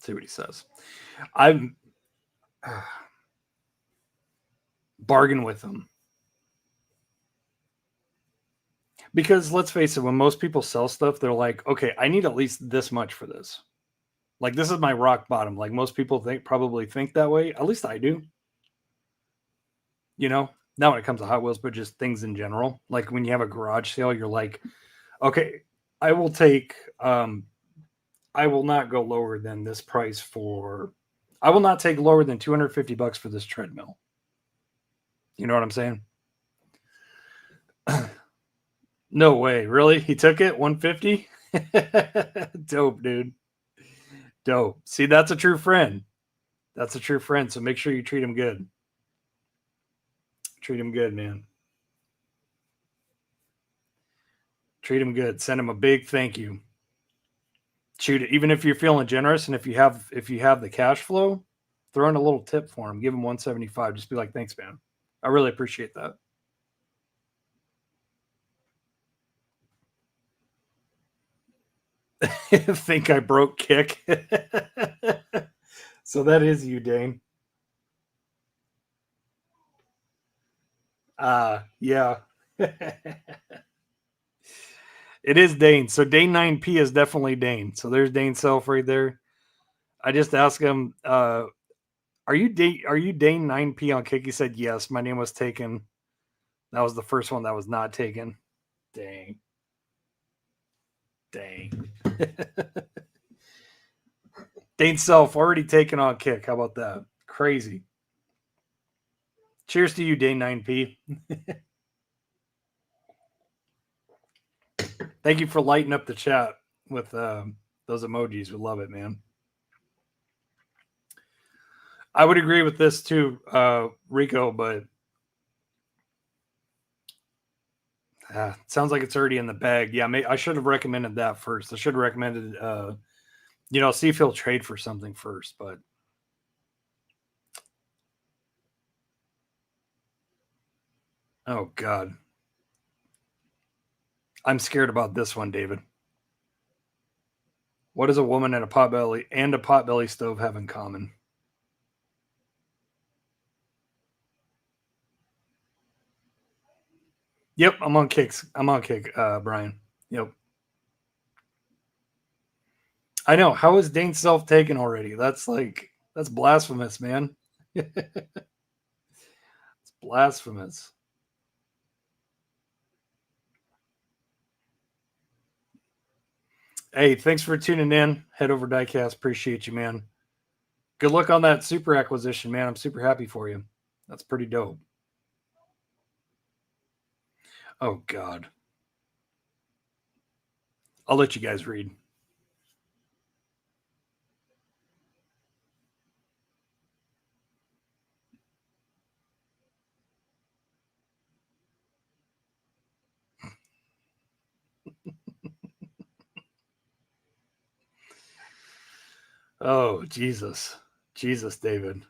See what he says. I'm bargain with him. Because let's face it, when most people sell stuff, they're like, okay, I need at least this much for this. Like, this is my rock bottom. Like, most people probably think that way. At least I do. You know, not when it comes to Hot Wheels, but just things in general. Like when you have a garage sale, you're like, okay, I will take, I will not go lower than this price for, I will not take lower than $250 for this treadmill. You know what I'm saying? No way. Really? He took it? 150? Dope, dude. Dope. See, that's a true friend. That's a true friend. So make sure you treat him good. Treat him good, man. Treat him good. Send him a big thank you. Shoot it. Even if you're feeling generous and if you have the cash flow, throw in a little tip for him. Give him 175. Just be like, thanks, man. I really appreciate that. Think I broke kick. So that is you, Dane. Yeah. It is Dane. So Dane 9P is definitely Dane. So there's Dane Self right there. I just asked him, are you Dane 9P on Kick? He said yes. My name was taken. That was the first one that was not taken. Dang. Dane Self already taken on Kick. How about that? Crazy. Cheers to you, Dane 9P. Thank you for lighting up the chat with those emojis. We love it, man. I would agree with this too, Rico, but sounds like it's already in the bag. Yeah, I should have recommended that first. I should have recommended, see if he'll trade for something first, but oh God. I'm scared about this one, David. What does a woman and a potbelly stove have in common? Yep, I'm on Kicks. I'm on Kick, Brian. Yep. I know. How is Dane's self taken already? That's blasphemous, man. It's blasphemous. Hey, thanks for tuning in. Head over to Diecast. Appreciate you, man. Good luck on that super acquisition, man. I'm super happy for you. That's pretty dope. Oh, God. I'll let you guys read. Oh, Jesus. Jesus, David.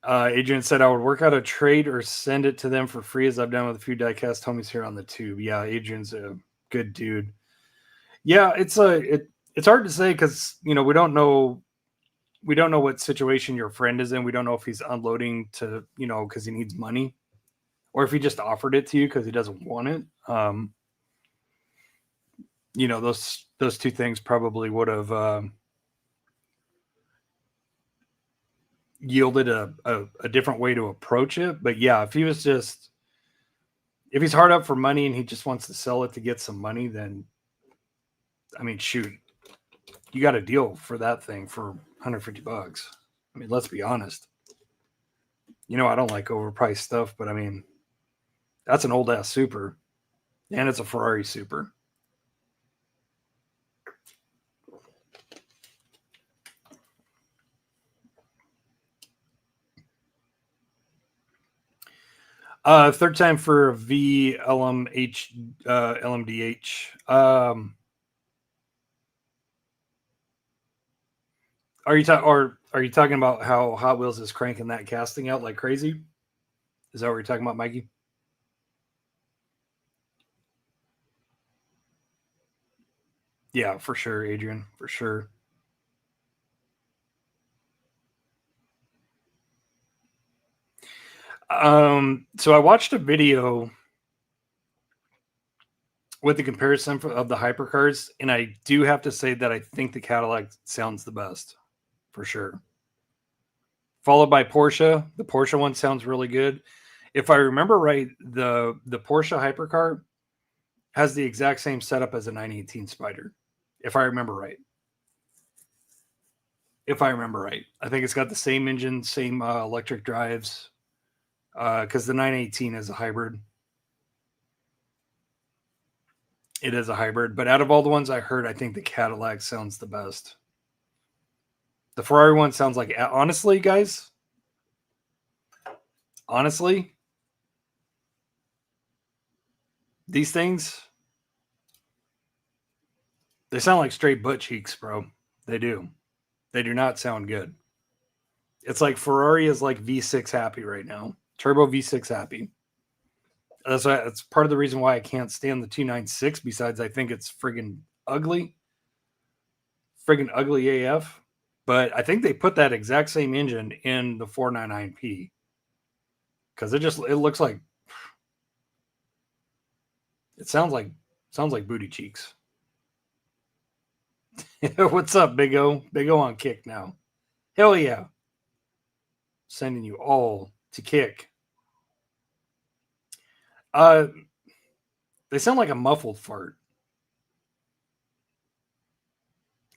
Adrian said I would work out a trade or send it to them for free, as I've done with a few diecast homies here on the tube. Yeah, Adrian's a good dude. Yeah, it's hard to say because we don't know what situation your friend is in. We don't know if he's unloading to because he needs money, or if he just offered it to you because he doesn't want it. Those two things probably would have yielded a different way to approach it. But yeah, if he's hard up for money and he just wants to sell it to get some money, then I mean, shoot, you got a deal for that thing for $150. I mean, let's be honest. I don't like overpriced stuff, but I mean, that's an old ass super, and it's a Ferrari super. Third time for LMDH. Are you talking about how Hot Wheels is cranking that casting out like crazy? Is that what you're talking about, Mikey? Yeah, for sure, Adrian, for sure. So I watched a video with the comparison of the hypercars, and I do have to say that I think the Cadillac sounds the best, for sure. Followed by Porsche. The Porsche one sounds really good. If I remember right, the Porsche hypercar has the exact same setup as a 918 Spider. If I remember right. I think it's got the same engine, same electric drives, because the 918 is a hybrid. It is a hybrid, but out of all the ones I heard, I think the Cadillac sounds the best. The Ferrari one sounds like, honestly, guys, these things, they sound like straight butt cheeks, bro. They do. They do not sound good. It's like Ferrari is like V6 happy right now. Turbo V6 happy. That's part of the reason why I can't stand the 296. Besides, I think it's friggin' ugly. Friggin' ugly AF. But I think they put that exact same engine in the 499P. Because it looks like, it sounds like booty cheeks. What's up, Big O? Big O on Kick now. Hell yeah. Sending you all to Kick. They sound like a muffled fart.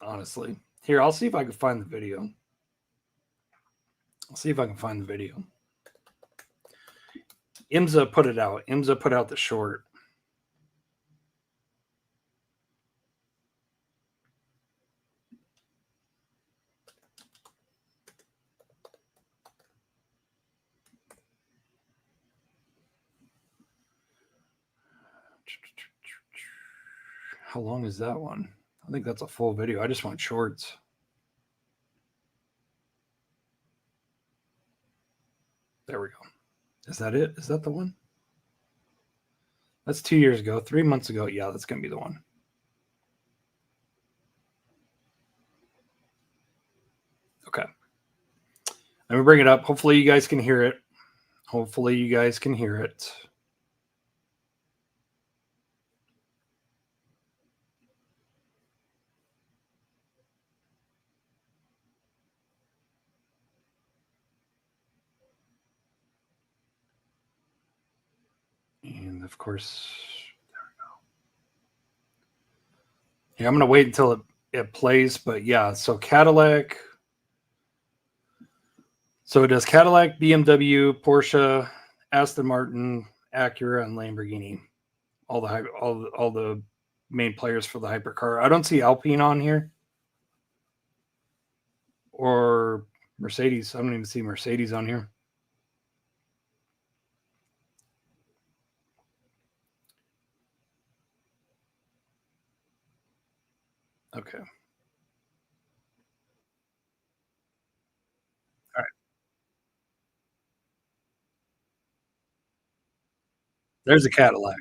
Honestly. Here, I'll see if I can find the video. IMSA put it out. IMSA put out the short. How long is that one? I think that's a full video. I just want shorts. There we go. Is that it? Is that the one? That's 2 years ago. 3 months ago. Yeah, that's going to be the one. Okay. Let me bring it up. Hopefully you guys can hear it. Hopefully you guys can hear it. And of course, there we go. Yeah, I'm going to wait until it plays, but yeah, so Cadillac. So it does Cadillac, BMW, Porsche, Aston Martin, Acura, and Lamborghini. All the main players for the hypercar. I don't see Alpine on here or Mercedes. I don't even see Mercedes on here. Okay. All right. There's a Cadillac.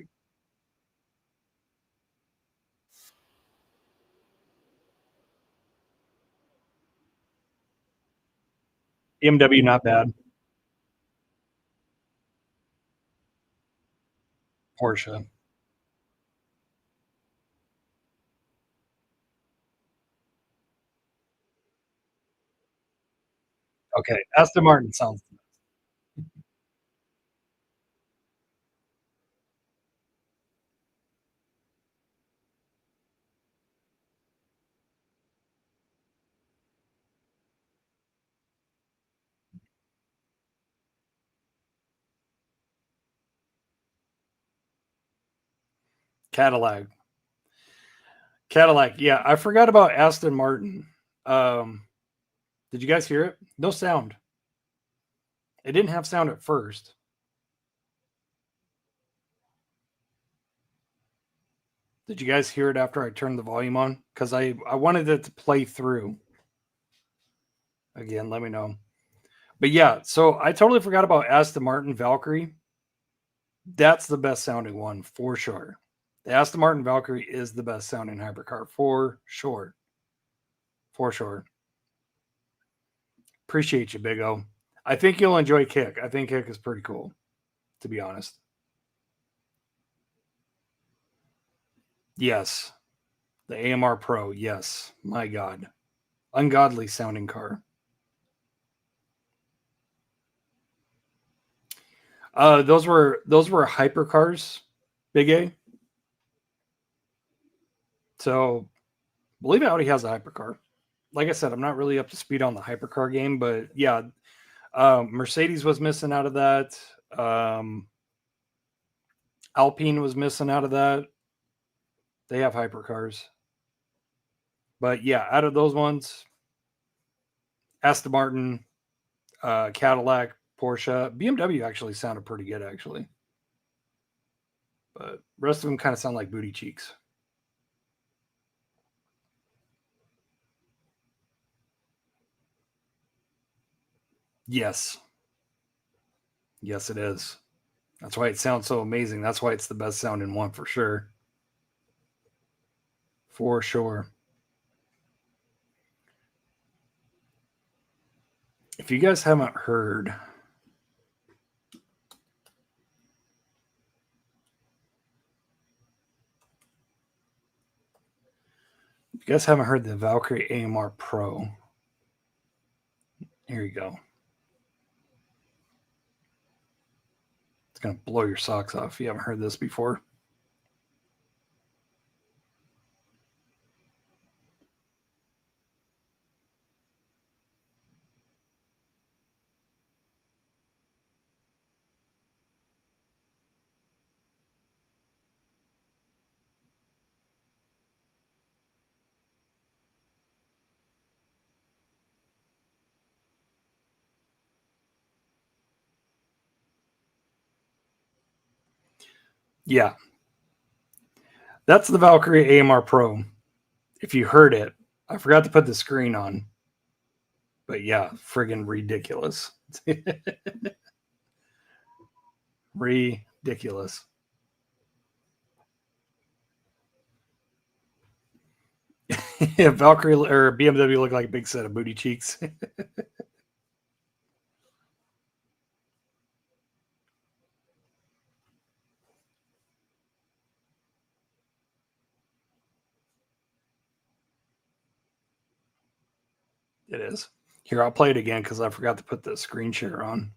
BMW, not bad. Porsche. Okay. Aston Martin sounds. Cadillac. Cadillac. Yeah, I forgot about Aston Martin. Did you guys hear it? No sound. It didn't have sound at first. Did you guys hear it after I turned the volume on? Because I wanted it to play through. Again, let me know. But yeah, so I totally forgot about Aston Martin Valkyrie. That's the best sounding one for sure. The Aston Martin Valkyrie is the best sounding hypercar for sure. For sure. Appreciate you, Big O. I think you'll enjoy Kick. I think Kick is pretty cool, to be honest. Yes. The AMR Pro. Yes. My God. Ungodly sounding car. Those were hypercars, Big A. So, I believe Audi has a hypercar. Like I said, I'm not really up to speed on the hypercar game, but yeah, Mercedes was missing out of that. Alpine was missing out of that. They have hypercars. But yeah, out of those ones, Aston Martin, Cadillac, Porsche, BMW actually sounded pretty good, actually. But rest of them kind of sound like booty cheeks. Yes. Yes, it is. That's why it sounds so amazing. That's why it's the best sounding one for sure. For sure. If you guys haven't heard, if you guys haven't heard the Valkyrie AMR Pro, here you go. It's going to blow your socks off if you haven't heard this before. Yeah. That's the Valkyrie AMR Pro. If you heard it, I forgot to put the screen on. But yeah, friggin' ridiculous. Ridiculous. Yeah, Valkyrie or BMW look like a big set of booty cheeks. It is. Here, I'll play it again because I forgot to put the screen share on.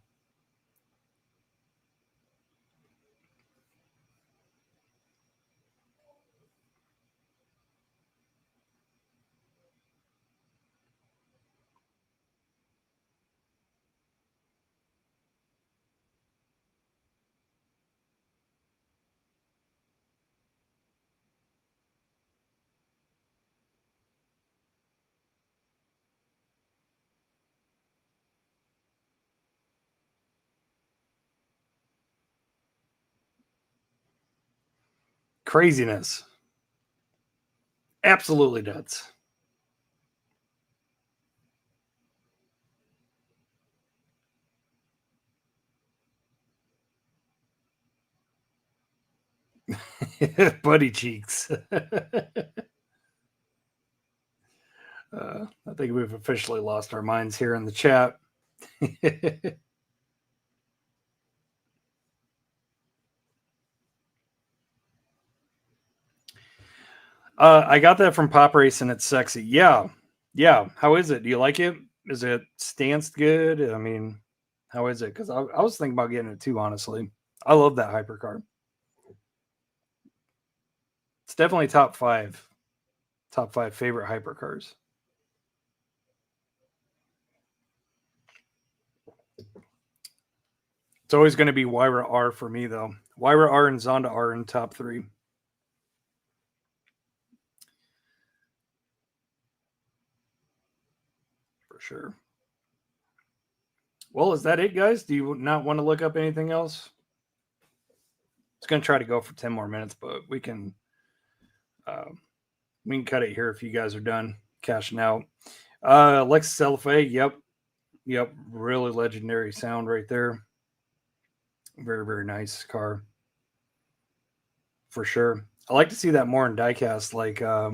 Craziness. Absolutely nuts. Buddy cheeks. I think we've officially lost our minds here in the chat. I got that from Pop Race and it's sexy. Yeah. Yeah. How is it? Do you like it? Is it stance good? I mean, how is it? Because I was thinking about getting it too, honestly. I love that hypercar. It's definitely top five favorite hypercars. It's always going to be Wyra R for me, though. Wyra R and Zonda R in top 3. For sure. Well, is that it, guys? Do you not want to look up anything else? It's going to try to go for 10 more minutes, but we can cut it here if you guys are done cashing out. Lex Celfe, yep, really legendary sound right there. Very, very nice car. For sure. I like to see that more in diecast. Like, I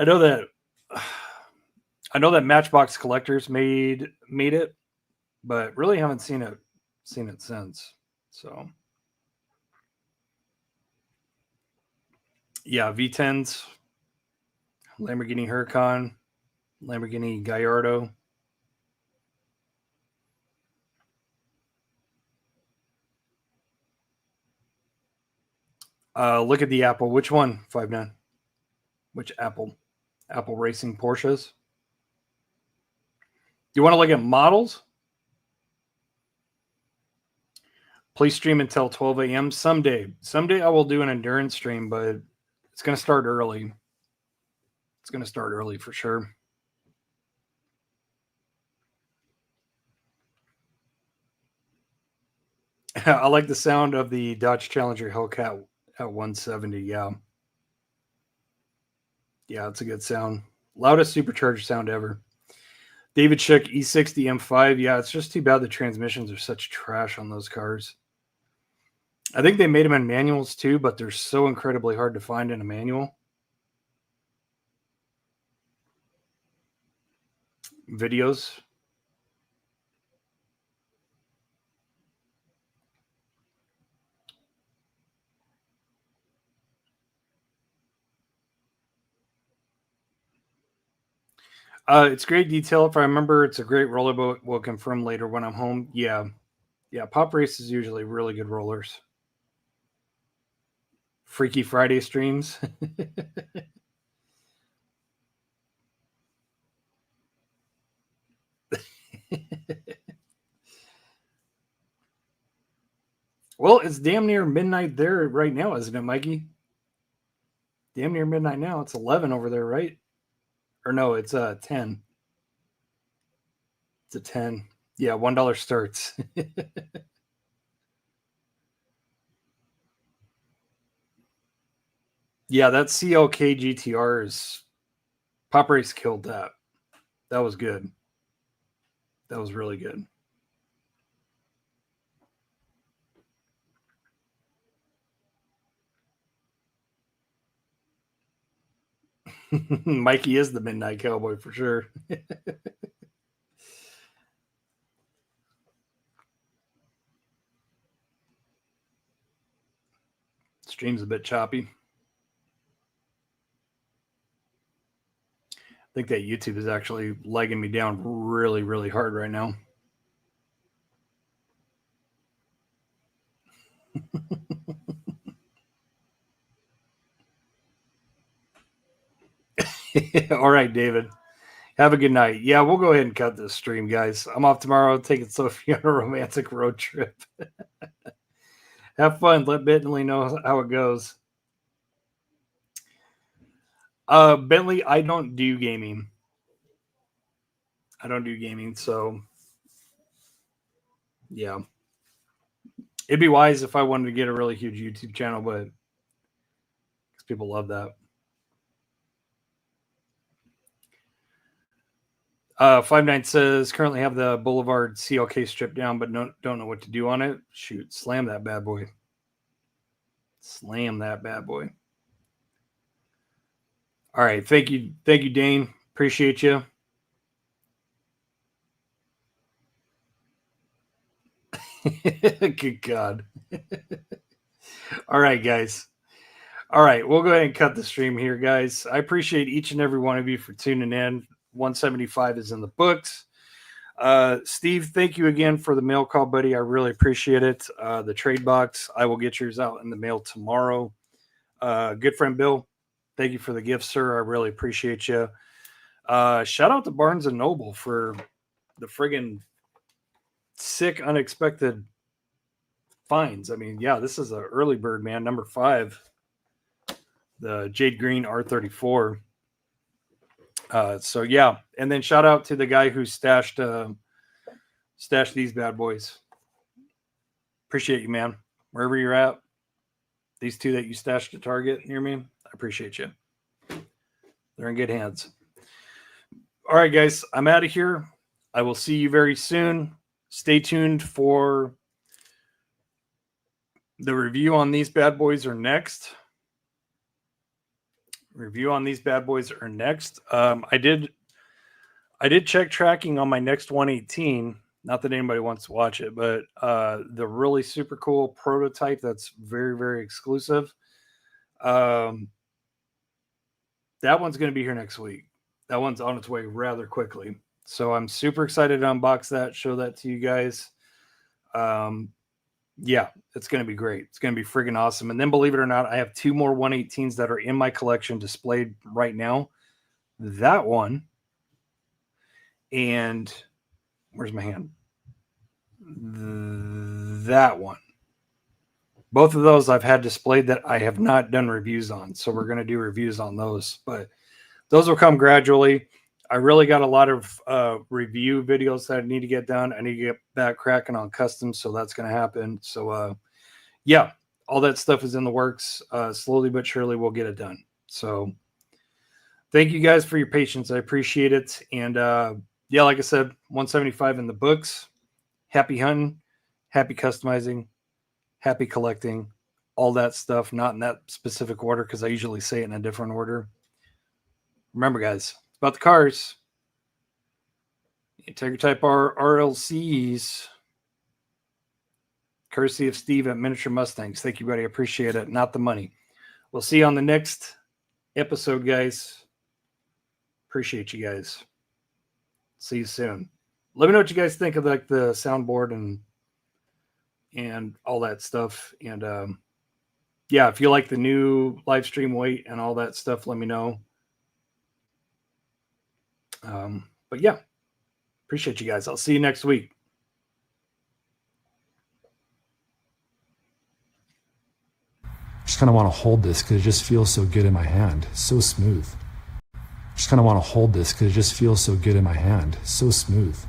know that Matchbox Collectors made it, but really haven't seen it since. So yeah, V10s, Lamborghini Huracan, Lamborghini Gallardo. Look at the Apple. Which one? 5.9. Which Apple? Apple Racing Porsches. You want to look at models? Please stream until 12 a.m. someday. Someday I will do an endurance stream, but it's going to start early. It's going to start early for sure. I like the sound of the Dodge Challenger Hellcat at 170. Yeah. Yeah, it's a good sound. Loudest supercharged sound ever. David Shook E60 M5. Yeah, it's just too bad the transmissions are such trash on those cars. I think they made them in manuals too, but they're so incredibly hard to find in a manual. Videos. It's great detail. If I remember, it's a great roller boat. We'll confirm later when I'm home. Yeah. Pop Race is usually really good rollers. Freaky Friday streams. Well, it's damn near midnight there right now, isn't it, Mikey? Damn near midnight now. It's 11 over there, right? Or no, it's 10. It's a 10. Yeah, $1 starts. Yeah, that CLK GTR is Pop Race killed that. That was good. That was really good. Mikey is the Midnight Cowboy for sure. Stream's a bit choppy. think that YouTube is actually legging me down really, really hard right now. All right, David. Have a good night. Yeah, we'll go ahead and cut this stream, guys. I'm off tomorrow taking Sophie on a romantic road trip. Have fun. Let Bentley know how it goes. Bentley, I don't do gaming. So yeah. It'd be wise if I wanted to get a really huge YouTube channel, but because people love that. 59 says currently have the Boulevard CLK stripped down, but don't know what to do on it. Shoot, slam that bad boy. Slam that bad boy. All right, thank you, Dane. Appreciate you. Good God. All right, guys. All right, we'll go ahead and cut the stream here, guys. I appreciate each and every one of you for tuning in. 175 is in the books. Steve, thank you again for the mail call, buddy. I really appreciate it. The trade box, I will get yours out in the mail tomorrow. Good friend Bill, thank you for the gift, sir. I really appreciate you. Shout out to Barnes & Noble for the friggin' sick, unexpected finds. I mean, yeah, this is an early bird, man. Number 5, the Jade Green R34. So yeah, and then shout out to the guy who stashed these bad boys. Appreciate you, man. Wherever you're at, these 2 that you stashed at Target near me, I appreciate you. They're in good hands. All right, guys, I'm out of here. I will see you very soon. Stay tuned for the review on these bad boys are next. I did check tracking on my next 118. Not that anybody wants to watch it, but the really super cool prototype that's very, very exclusive. That one's going to be here next week. That one's on its way rather quickly. So I'm super excited to unbox that, show that to you guys. Yeah, it's going to be great. It's going to be friggin' awesome. And then believe it or not, I have 2 more 118s that are in my collection displayed right now. That one. And where's my hand? That one. Both of those I've had displayed that I have not done reviews on. So we're going to do reviews on those. But those will come gradually. I really got a lot of review videos that I need to get done. I need to get back cracking on customs, so that's going to happen. So, yeah, all that stuff is in the works. Slowly but surely, we'll get it done. So, thank you guys for your patience. I appreciate it. And, yeah, like I said, 175 in the books. Happy hunting, happy customizing, happy collecting, all that stuff. Not in that specific order because I usually say it in a different order. Remember, guys. About the cars, Integra Type R RLCs, courtesy of Steve at Miniature Mustangs. Thank you, buddy. I appreciate it. Not the money. We'll see you on the next episode, guys. Appreciate you guys. See you soon. Let me know what you guys think of like the soundboard and all that stuff. And yeah, if you like the new live stream weight and all that stuff, let me know. But yeah, appreciate you guys. I'll see you next week. Just kind of want to hold this because it just feels so good in my hand. So smooth. Just kind of want to hold this because it just feels so good in my hand. So smooth.